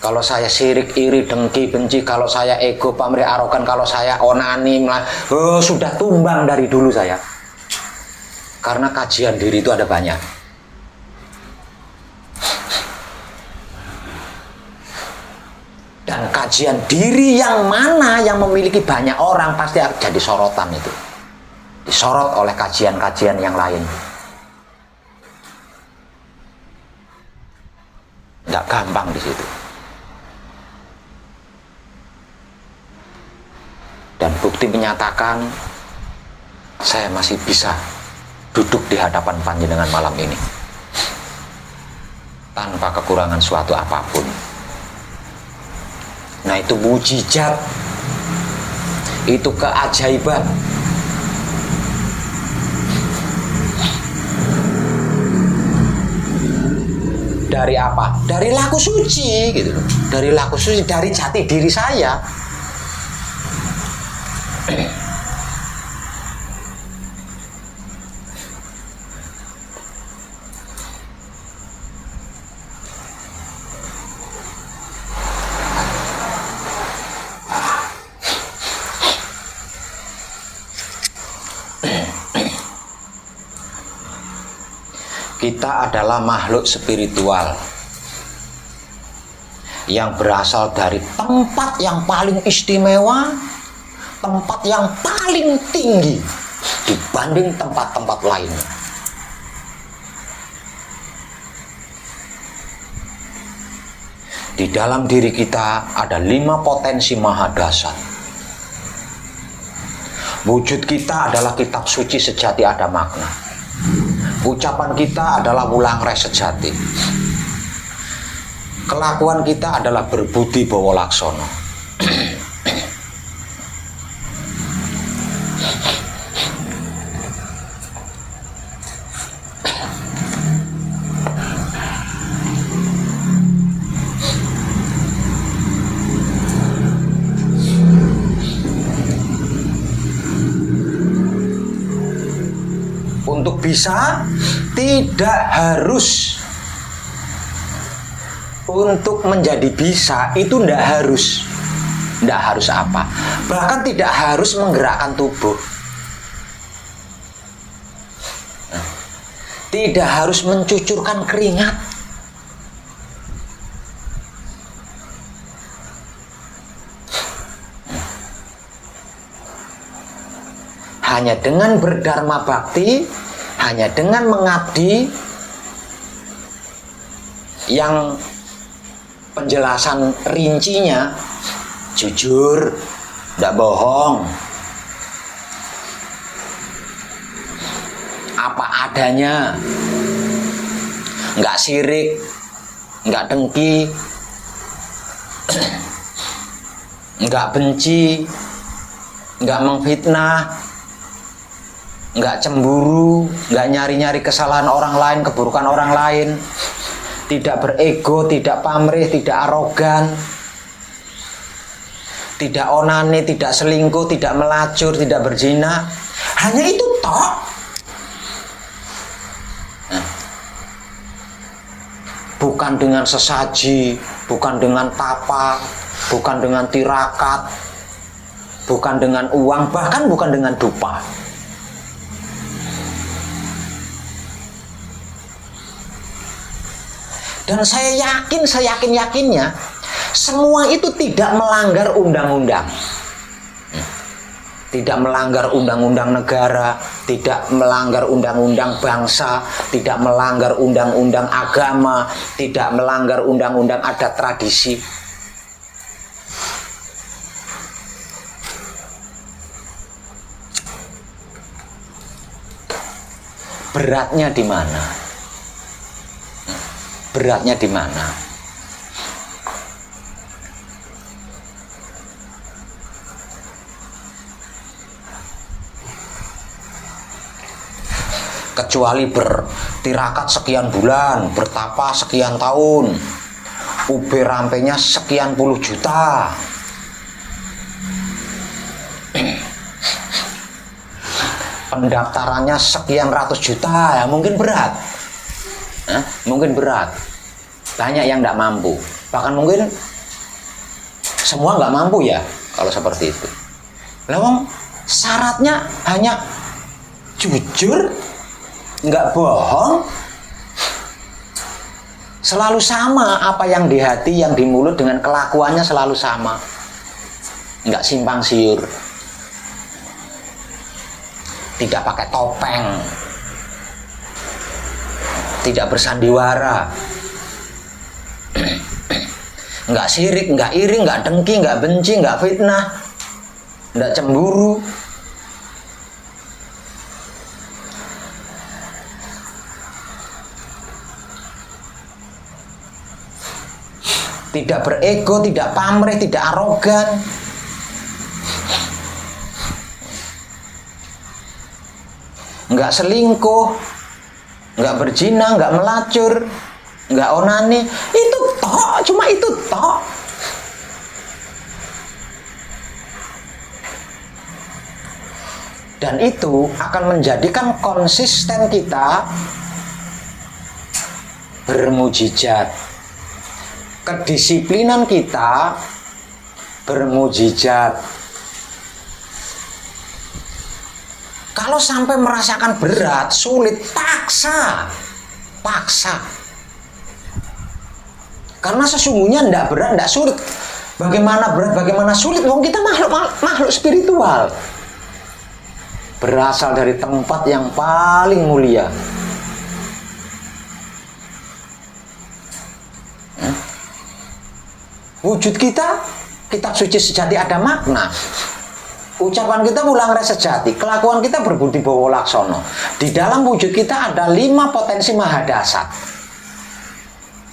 kalau saya sirik, iri, dengki, benci, kalau saya ego, pamrih, arogan, kalau saya onani, sudah tumbang dari dulu saya. Karena kajian diri itu ada banyak. Dan kajian diri yang mana yang memiliki banyak orang pasti akan jadi sorotan itu. Disorot oleh kajian-kajian yang lain. Nggak gampang di situ. Dan bukti bukti menyatakan saya masih bisa duduk di hadapan panjenengan malam ini tanpa kekurangan suatu apapun. Nah, itu mujizat, itu keajaiban. Dari apa? Dari laku suci gitu loh. Dari laku suci, dari jati diri saya. Kita adalah makhluk spiritual yang berasal dari tempat yang paling istimewa, tempat yang paling tinggi dibanding tempat-tempat lainnya. Di dalam diri kita ada 5 potensi maha dahsyat. Wujud kita adalah kitab suci sejati ada makna. Ucapan kita adalah wulangreh sejati. Kelakuan kita adalah berbudi bawa laksono. Untuk bisa, tidak harus. Untuk menjadi bisa itu tidak harus. Tidak harus apa? Bahkan tidak harus menggerakkan tubuh. Tidak harus mencucurkan keringat. Hanya dengan berdharma bakti, hanya dengan mengabdi, yang penjelasan rincinya jujur, tidak bohong, apa adanya, nggak sirik, nggak dengki, nggak benci, nggak memfitnah, nggak cemburu, nggak nyari-nyari kesalahan orang lain, keburukan orang lain, tidak berego, tidak pamrih, tidak arogan, tidak onane, tidak selingkuh, tidak melacur, tidak berzina. Hanya itu toh. Bukan dengan sesaji, bukan dengan tapa, bukan dengan tirakat, bukan dengan uang, bahkan bukan dengan dupa. Dan saya yakin-yakinnya semua itu tidak melanggar undang-undang. Tidak melanggar undang-undang negara, tidak melanggar undang-undang bangsa, tidak melanggar undang-undang agama, tidak melanggar undang-undang adat tradisi. Beratnya di mana? Beratnya di mana? Kecuali bertirakat sekian bulan, bertapa sekian tahun, UB rampenya sekian puluh juta, pendaftarannya sekian ratus juta, ya mungkin berat. Mungkin berat, banyak yang tidak mampu, bahkan mungkin semua nggak mampu ya kalau seperti itu. Lalu syaratnya hanya jujur, nggak bohong, selalu sama apa yang di hati, yang di mulut dengan kelakuannya selalu sama, nggak simpang siur, tidak pakai topeng, tidak bersandiwara, nggak sirik, nggak iri, nggak dengki, nggak benci, nggak fitnah, tidak cemburu, tidak berego, tidak pamrih, tidak arogan, nggak selingkuh, nggak berzina, nggak melacur, nggak onani. Itu tok, cuma itu tok. Dan itu akan menjadikan konsisten kita bermujizat. Kedisiplinan kita bermujizat. Kalau sampai merasakan berat, sulit, paksa. Karena sesungguhnya tidak berat, tidak sulit. Bagaimana berat, bagaimana sulit? Wong kita makhluk spiritual. Berasal dari tempat yang paling mulia. Wujud kita, kitab suci sejati ada makna. Ucapan kita mulang res sejati, kelakuan kita berbudi bowo laksono. Di dalam wujud kita ada 5 potensi mahadasat.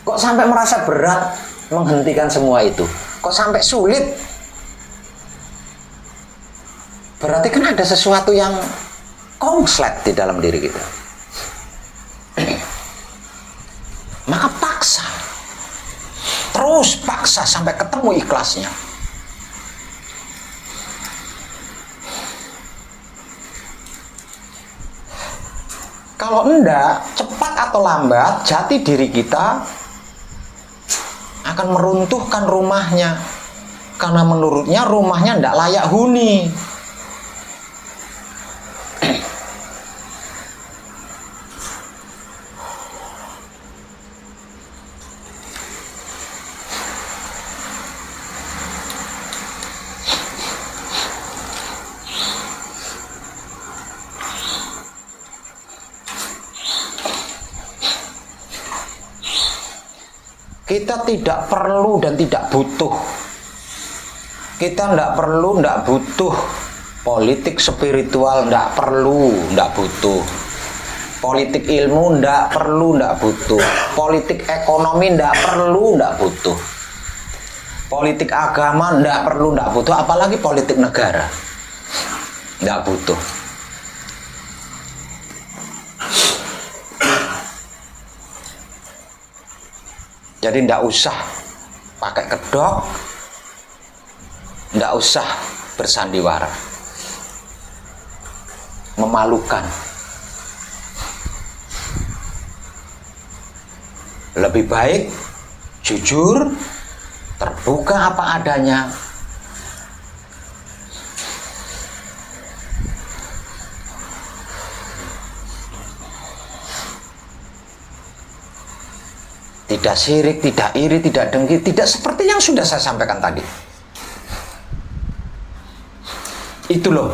Kok sampai merasa berat menghentikan semua itu? Kok sampai sulit? Berarti kan ada sesuatu yang konslet di dalam diri kita. Maka paksa. Terus paksa sampai ketemu ikhlasnya. Kalau enggak, cepat atau lambat, jati diri kita akan meruntuhkan rumahnya. Karena menurutnya rumahnya enggak layak huni. Kita tidak perlu dan tidak butuh. Kita tidak perlu, tidak butuh politik spiritual, tidak perlu, tidak butuh. Politik ilmu tidak perlu, tidak butuh. Politik ekonomi tidak perlu, tidak butuh. Politik agama tidak perlu, tidak butuh. Apalagi politik negara, tidak butuh. Jadi tidak usah pakai kedok, tidak usah bersandiwara, memalukan. Lebih baik jujur, terbuka apa adanya. Tidak sirik, tidak iri, tidak dengki, tidak seperti yang sudah saya sampaikan tadi. Itu loh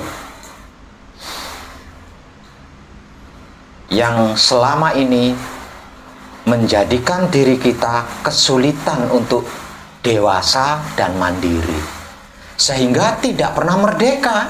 yang selama ini menjadikan diri kita kesulitan untuk dewasa dan mandiri, sehingga tidak pernah merdeka.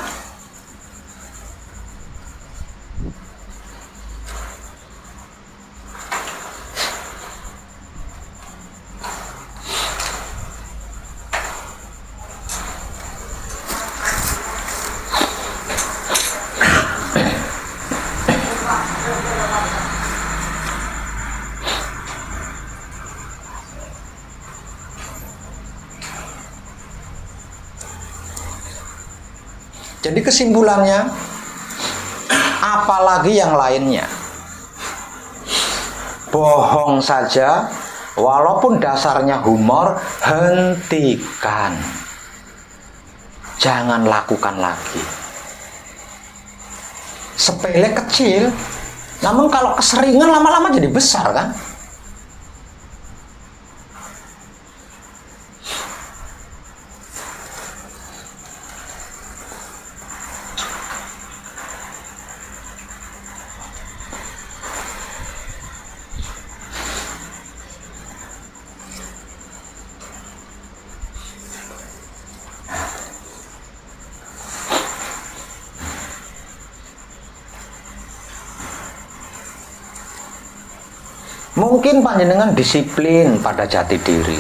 Jadi kesimpulannya, apalagi yang lainnya, bohong saja, walaupun dasarnya humor, hentikan. Jangan lakukan lagi. Sepele kecil, namun kalau keseringan lama-lama jadi besar kan? Mungkin panjenengan disiplin pada jati diri.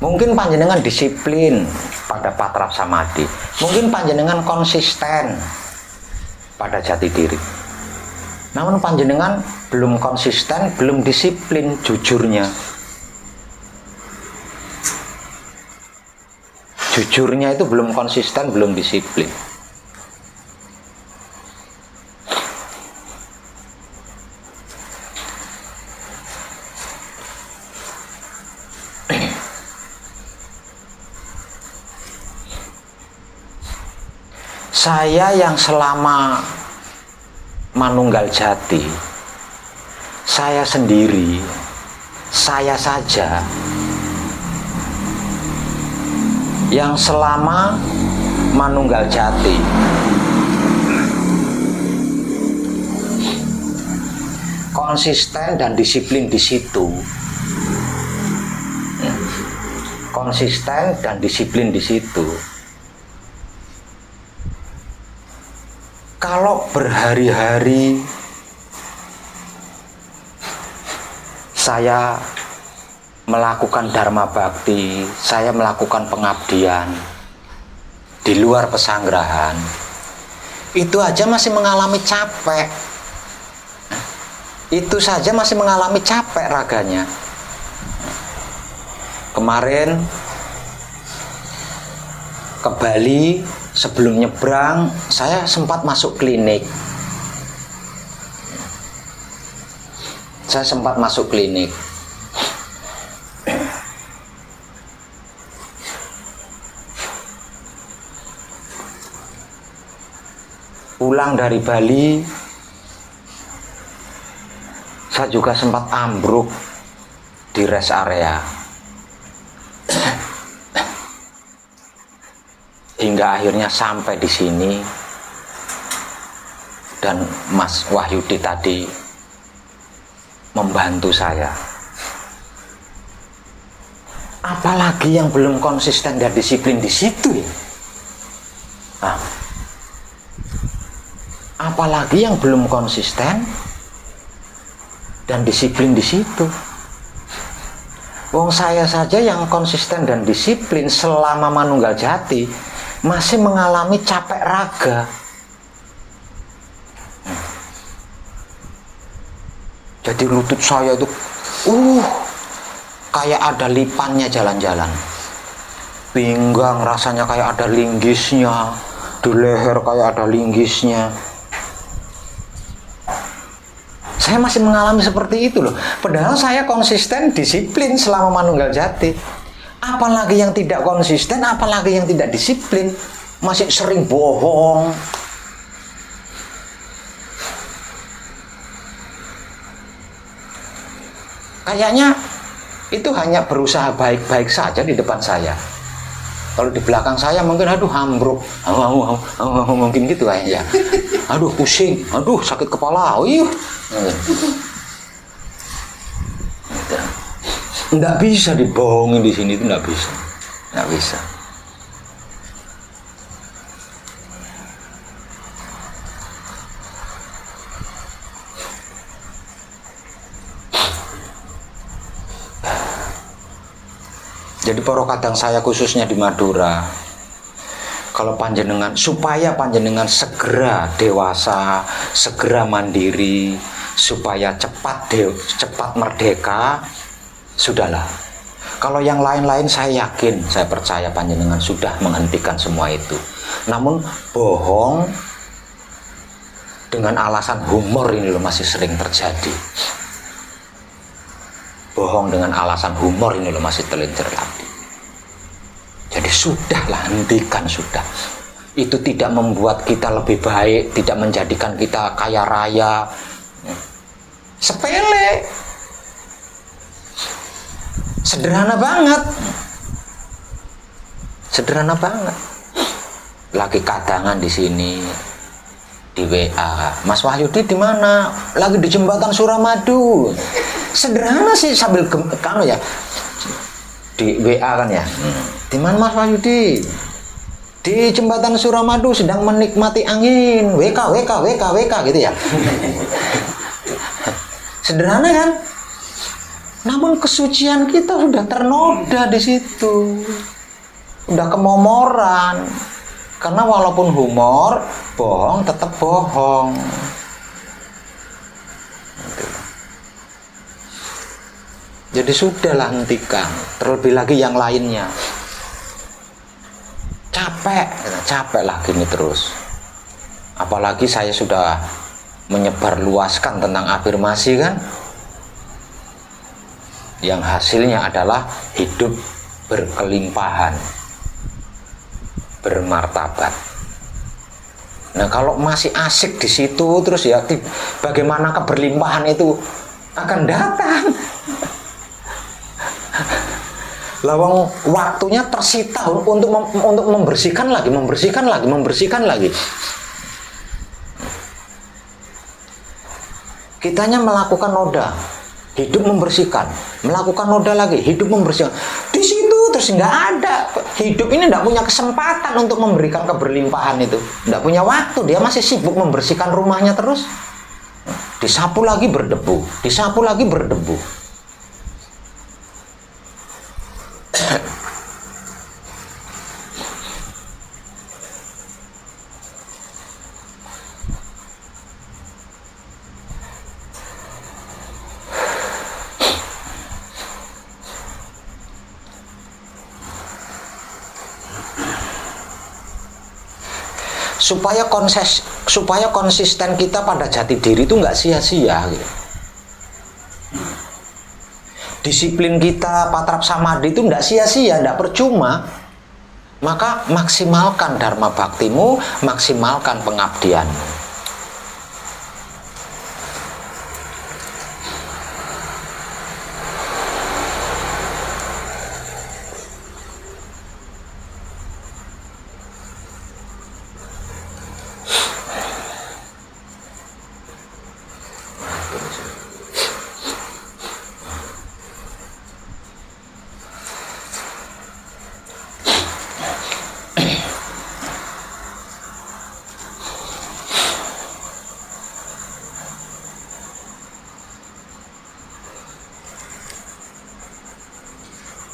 Mungkin panjenengan disiplin pada patrap samadhi. Mungkin panjenengan konsisten pada jati diri. Namun panjenengan belum konsisten, belum disiplin jujurnya. Jujurnya itu belum konsisten, belum disiplin. Saya yang selama manunggal jati, saya sendiri, saya saja yang selama manunggal jati, konsisten dan disiplin di situ, konsisten dan disiplin di situ. Kalau berhari-hari saya melakukan dharma bakti, saya melakukan pengabdian di luar pesanggrahan, itu aja masih mengalami capek. Itu saja masih mengalami capek raganya. Kemarin ke Bali, sebelum nyebrang saya sempat masuk klinik. Saya sempat masuk klinik. Pulang dari Bali, saya juga sempat ambruk di rest area. Hingga akhirnya sampai di sini, dan Mas Wahyudi tadi membantu saya. Apalagi yang belum konsisten dan disiplin di situ ya. Nah, apalagi yang belum konsisten dan disiplin di situ. Wong saya saja yang konsisten dan disiplin selama manunggal jati masih mengalami capek raga. Jadi lutut saya itu kayak ada lipannya jalan-jalan. Pinggang rasanya kayak ada linggisnya, di leher kayak ada linggisnya. Saya masih mengalami seperti itu loh. Padahal saya konsisten, disiplin selama manunggal jati. Apalagi yang tidak konsisten, apalagi yang tidak disiplin, masih sering bohong. Kayaknya itu hanya berusaha baik-baik saja di depan saya. Kalau di belakang saya mungkin aduh ambruk, mungkin gitu kayaknya. Aduh pusing, aduh sakit kepala, Nggak bisa dibohongin di sini, itu nggak bisa, nggak bisa. Jadi para kadang saya khususnya di Madura, kalau panjenengan, supaya panjenengan segera dewasa, segera mandiri, supaya cepat merdeka, sudahlah. Kalau yang lain-lain saya yakin, saya percaya panjenengan sudah menghentikan semua itu. Namun bohong dengan alasan humor ini loh masih sering terjadi. Bohong dengan alasan humor ini loh masih terlintir lagi. Jadi sudahlah, hentikan sudah. Itu tidak membuat kita lebih baik, tidak menjadikan kita kaya raya. Sepele. Sederhana banget. Sederhana banget. Lagi kadangan di sini di WA. Mas Wahyudi di mana? Lagi di jembatan Suramadu. Sederhana sih sambil kamu ya. Di WA kan ya. Di mana Mas Wahyudi? Di jembatan Suramadu sedang menikmati angin. WK gitu ya. Sederhana kan? Namun kesucian kita sudah ternoda di situ. Udah kemomoran. Karena walaupun humor, bohong tetap bohong. Jadi sudahlah, hentikan. Terlebih lagi yang lainnya. Capek lah gini terus. Apalagi saya sudah menyebarluaskan tentang afirmasi kan, yang hasilnya adalah hidup berkelimpahan, bermartabat. Nah, kalau masih asik di situ terus ya, bagaimana keberlimpahan itu akan datang? Lawang waktunya tersita untuk membersihkan lagi. Kitanya melakukan noda, hidup membersihkan, melakukan noda lagi, hidup membersihkan. Di situ terus nggak ada. Hidup ini nggak punya kesempatan untuk memberikan keberlimpahan itu. Nggak punya waktu, dia masih sibuk membersihkan rumahnya terus. Disapu lagi berdebu, disapu lagi berdebu. Supaya konsisten kita pada jati diri itu nggak sia-sia gitu. Disiplin kita patrap samadhi itu nggak sia-sia, nggak percuma. Maka maksimalkan dharma baktimu, maksimalkan pengabdianmu.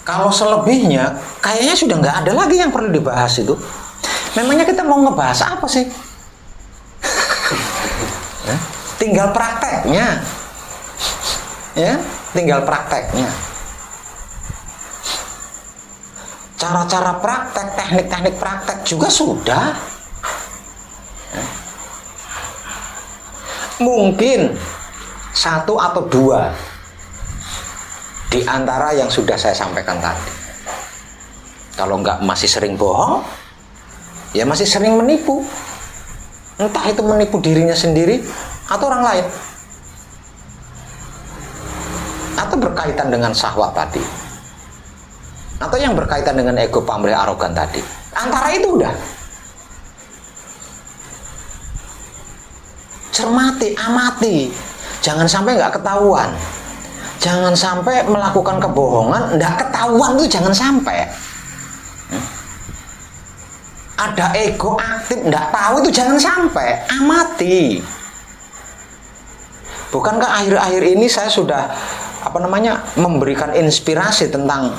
Kalau selebihnya, kayaknya sudah nggak ada lagi yang perlu dibahas itu. Memangnya kita mau ngebahas apa sih? Tinggal prakteknya. Ya, tinggal prakteknya. Cara-cara praktek, teknik-teknik praktek juga sudah. Mungkin satu atau dua di antara yang sudah saya sampaikan tadi. Kalau nggak masih sering bohong, ya masih sering menipu. Entah itu menipu dirinya sendiri atau orang lain, atau berkaitan dengan syahwat tadi, atau yang berkaitan dengan ego, pamrih, arogan tadi. Antara itu udah. Cermati, amati, jangan sampai nggak ketahuan. Jangan sampai melakukan kebohongan nggak ketahuan, tuh jangan sampai. Ada ego aktif nggak tahu, itu jangan sampai. Amati. Bukankah akhir-akhir ini saya sudah memberikan inspirasi tentang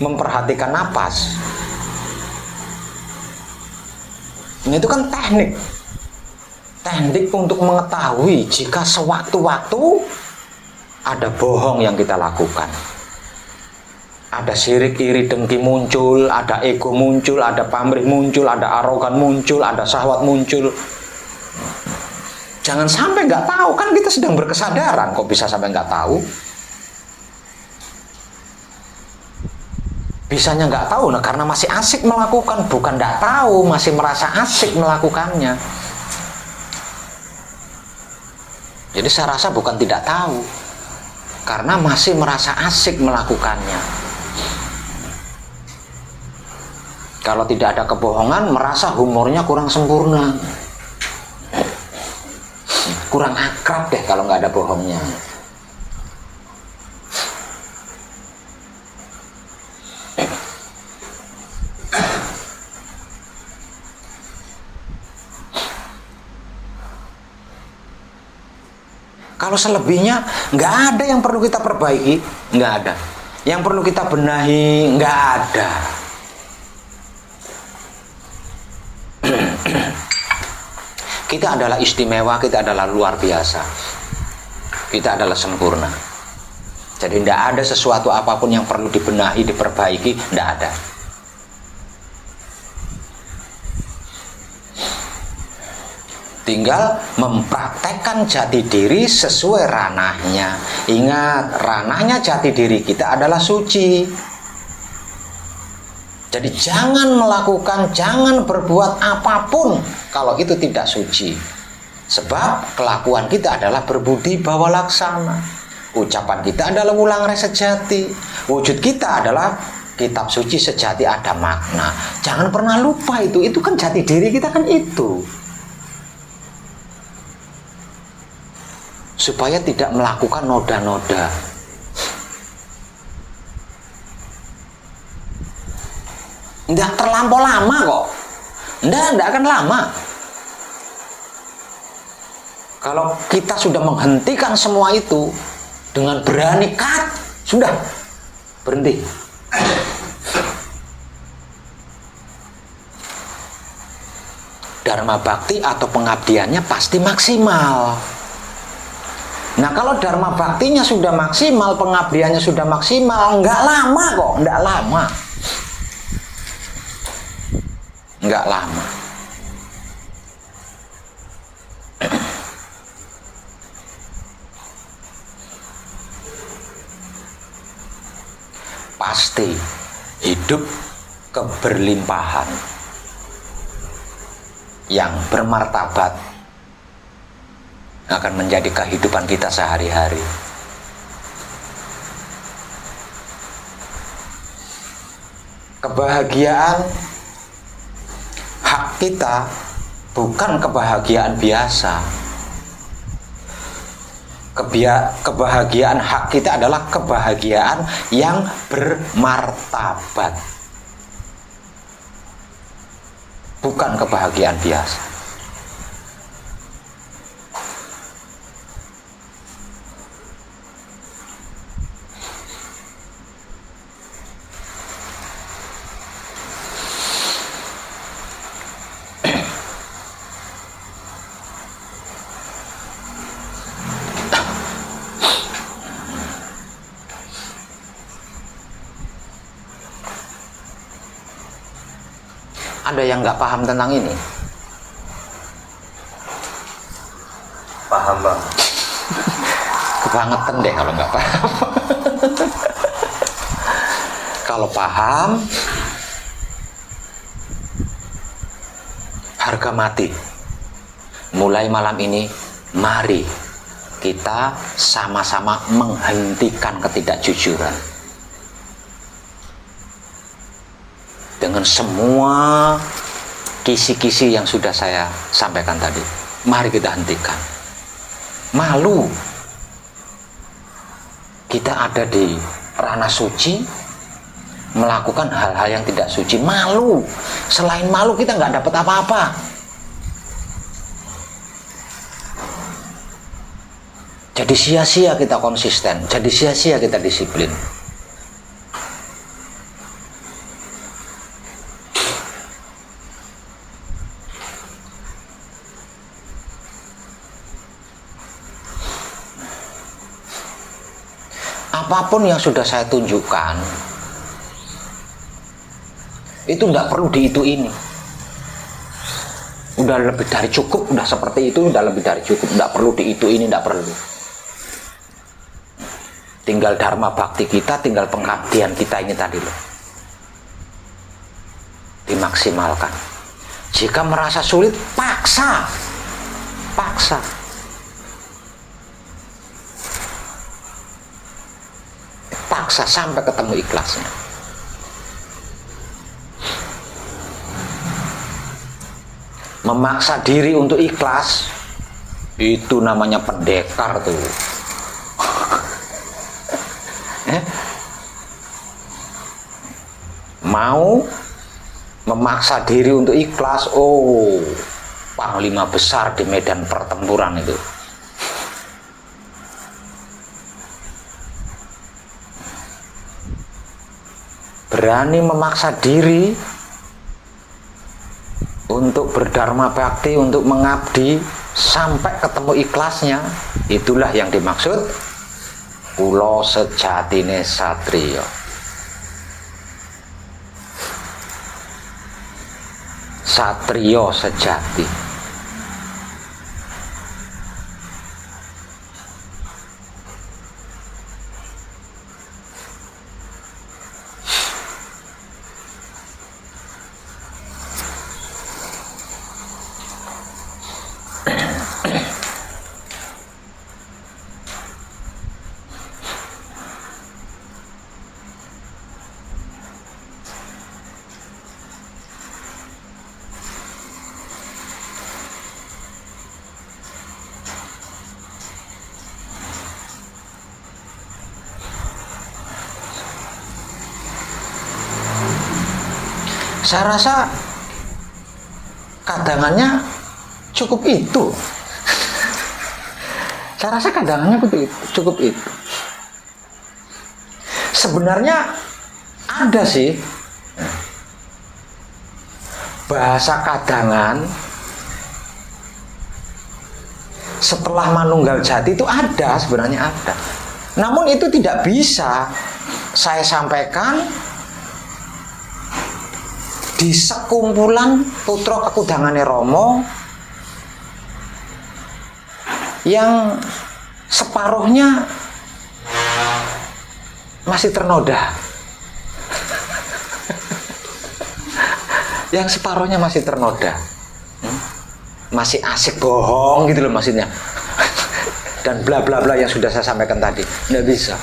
memperhatikan napas. Ini itu kan teknik untuk mengetahui jika sewaktu-waktu ada bohong yang kita lakukan, ada syirik, iri, dengki muncul, ada ego muncul, ada pamrih muncul, ada arogan muncul, ada syahwat muncul. Jangan sampai nggak tahu, kan kita sedang berkesadaran, kok bisa sampai nggak tahu? Bisanya nggak tahu, nah karena masih asik melakukan, bukan nggak tahu, masih merasa asik melakukannya. Jadi saya rasa bukan tidak tahu, karena masih merasa asik melakukannya. Kalau tidak ada kebohongan, merasa humornya kurang sempurna, kurang akrab deh kalau nggak ada bohongnya. Kalau selebihnya nggak ada yang perlu kita perbaiki, nggak ada. Yang perlu kita benahi, nggak ada. Kita adalah istimewa, kita adalah luar biasa. Kita adalah sempurna. Jadi tidak ada sesuatu apapun yang perlu dibenahi, diperbaiki, tidak ada. Tinggal mempraktekkan jati diri sesuai ranahnya. Ingat, ranahnya jati diri kita adalah suci. Jadi jangan melakukan, jangan berbuat apapun kalau itu tidak suci. Sebab kelakuan kita adalah berbudi bawa laksana. Ucapan kita adalah wulang rasa sejati. Wujud kita adalah kitab suci sejati ada makna. Jangan pernah lupa itu kan jati diri kita kan itu. Supaya tidak melakukan noda-noda. Tidak terlampau lama kok. Tidak akan lama. Kalau kita sudah menghentikan semua itu dengan berani cut, sudah berhenti. Dharma bakti atau pengabdiannya pasti maksimal. Nah kalau dharma baktinya sudah maksimal, pengabdiannya sudah maksimal, nggak lama kok, nggak lama. Nggak lama. Pasti hidup keberlimpahan yang bermartabat akan menjadi kehidupan kita sehari-hari. Kebahagiaan hak kita bukan kebahagiaan biasa. Kebahagiaan hak kita adalah kebahagiaan yang bermartabat, bukan kebahagiaan biasa. Ada yang nggak paham tentang ini? Paham bang. Kebangetan deh kalau nggak paham. Kalau paham, harga mati. Mulai malam ini, mari kita sama-sama menghentikan ketidakjujuran. Dengan semua kisi-kisi yang sudah saya sampaikan tadi, mari kita hentikan. Malu. Kita ada di ranah suci, melakukan hal-hal yang tidak suci. Malu. Selain malu kita nggak dapat apa-apa. Jadi sia-sia kita konsisten. Jadi sia-sia kita disiplin. Apapun yang sudah saya tunjukkan itu tidak perlu itu ini. Udah lebih dari cukup, udah seperti itu, udah lebih dari cukup, tidak perlu itu ini, tidak perlu. Tinggal dharma bakti kita, tinggal pengabdian kita ini tadi loh, dimaksimalkan. Jika merasa sulit, paksa. Paksa sampai ketemu ikhlasnya. Memaksa diri untuk ikhlas itu namanya pendekar tuh. Mau memaksa diri untuk ikhlas, oh panglima besar di medan pertempuran itu. berani memaksa diri untuk berdharma bakti, untuk mengabdi sampai ketemu ikhlasnya, itulah yang dimaksud kula sejatine satriya. Satriya sejati. Saya rasa kadangannya cukup itu. Saya rasa kadangannya cukup itu. Sebenarnya ada sih bahasa kadangan setelah manunggal jati itu ada, sebenarnya ada. Namun itu tidak bisa saya sampaikan di sekumpulan putra kekudangane Rama yang separuhnya masih ternoda. Yang separuhnya masih ternoda. Masih asik bohong gitu loh maksudnya. Dan bla bla bla yang sudah saya sampaikan tadi. Nggak bisa.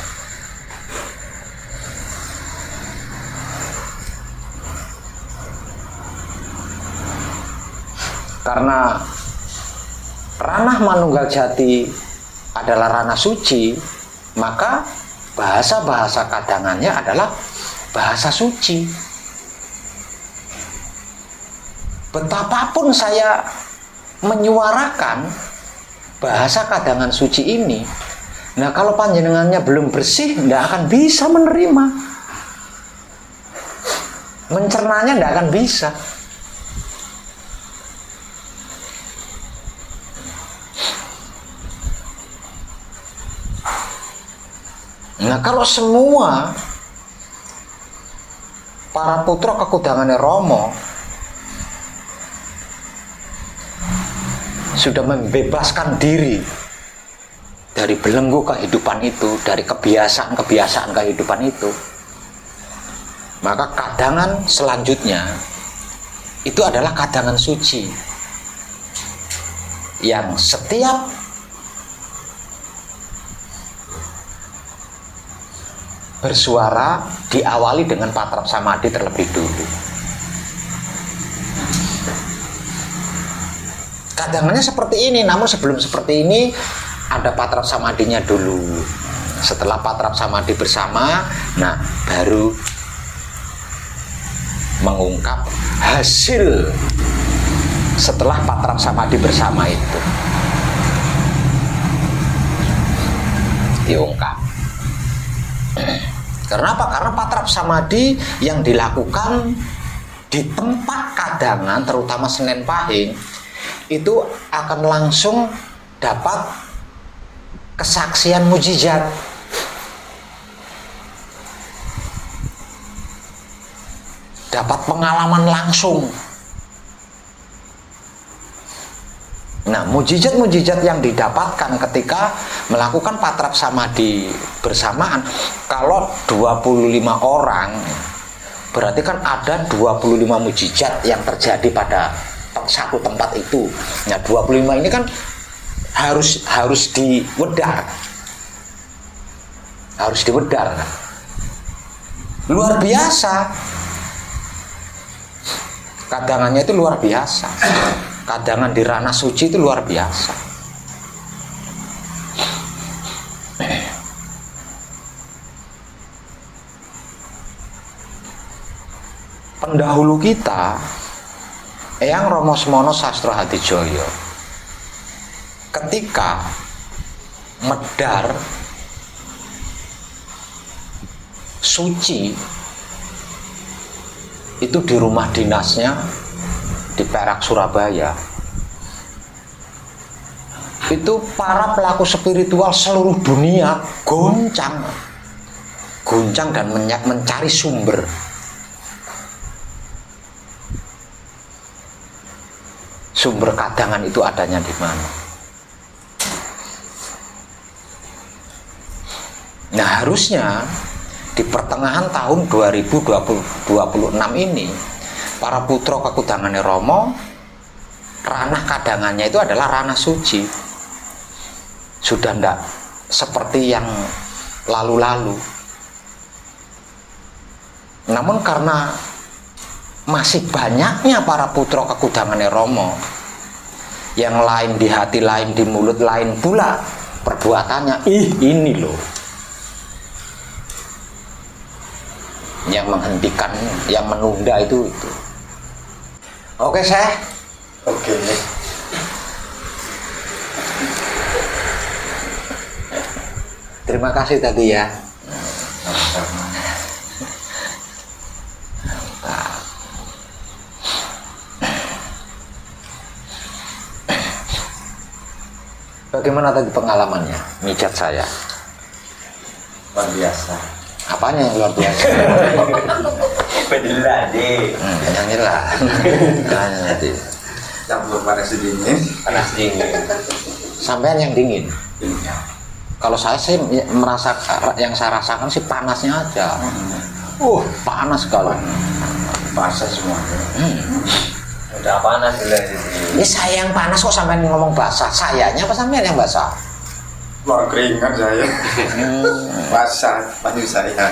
Karena ranah manunggal jati adalah ranah suci, maka bahasa-bahasa kadangannya adalah bahasa suci. Betapapun saya menyuarakan bahasa kadangan suci ini, nah kalau panjenengannya belum bersih, tidak akan bisa menerima. Mencernanya tidak akan bisa. Nah kalau semua para putra kekudangane Rama sudah membebaskan diri dari belenggu kehidupan itu, dari kebiasaan-kebiasaan kehidupan itu, maka kadangan selanjutnya itu adalah kadangan suci yang setiap bersuara diawali dengan patrap samadhi terlebih dulu. Kadangannya seperti ini, namun sebelum seperti ini ada patrap samadhinya dulu. Setelah patrap samadhi bersama, nah baru mengungkap hasil setelah patrap samadhi bersama itu. Diungkap. Karena apa? Karena patrap samadhi yang dilakukan di tempat kadangan, terutama Senen Pahing, itu akan langsung dapat kesaksian mujizat. Dapat pengalaman langsung. Nah, mujizat-mujizat yang didapatkan ketika melakukan patrap samadhi bersamaan, kalau 25 orang, berarti kan ada 25 mujizat yang terjadi pada satu tempat itu. Nah, 25 ini kan harus diwedar. Harus diwedar. Luar biasa. Kadangannya itu luar biasa. Kadangan di ranah suci itu luar biasa. Pendahulu kita, Eyang Rama Semana Sastra Hadijoyo, ketika medar suci itu di rumah dinasnya di Perak, Surabaya. Itu para pelaku spiritual seluruh dunia goncang dan mencari sumber. Sumber kadangan itu adanya di mana. Nah, harusnya di pertengahan tahun 2026 ini para putra kekudangannya Romo, ranah kadangannya itu adalah ranah suci. Sudah tidak seperti yang lalu-lalu. Namun karena masih banyaknya para putra kekudangannya Romo, yang lain di hati, lain di mulut, lain pula perbuatannya, ini loh yang menghentikan, yang menunda itu. Oke, saya. Oke. Terima kasih tadi ya. Bagaimana tadi pengalamannya mijat saya? Luar biasa. Apanya yang luar biasa? Penjelah deh. Yang jelas. Nanti. Campur panas dingin. Panas dingin. Sampean yang dingin. Iya. Kalau saya sih merasa, yang saya rasakan sih panasnya aja. Panas sekali. Basah semuanya. Udah panas dulu di sini. Ini saya yang panas kok sampean ngomong basah. Sayanya apa sampean yang basah? Keluar keringat saya. Basah baju saya.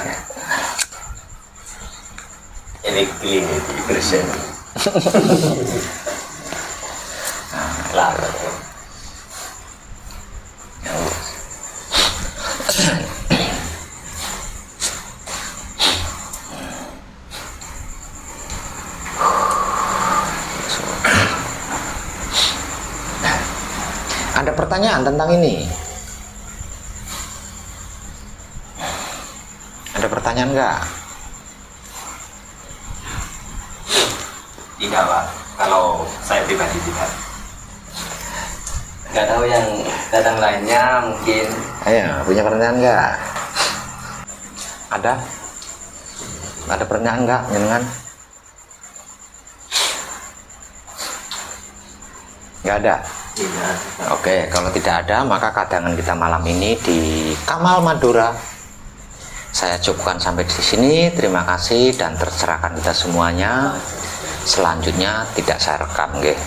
Ini clean itu bersih. Lah. Ada pertanyaan tentang ini? Ada pertanyaan nggak? Tidak, Pak. Kalau saya pribadi tidak. Nggak tahu yang datang lainnya mungkin. Ayo, punya pertanyaan nggak? Ada? Ada pertanyaan nggak, jenengan? Nggak ada? Tidak. Oke, kalau tidak ada, maka kadangan kita malam ini di Kamal Madura saya cukupkan sampai di sini. Terima kasih dan terserahkan kita semuanya. Selanjutnya tidak saya rekam, nggih.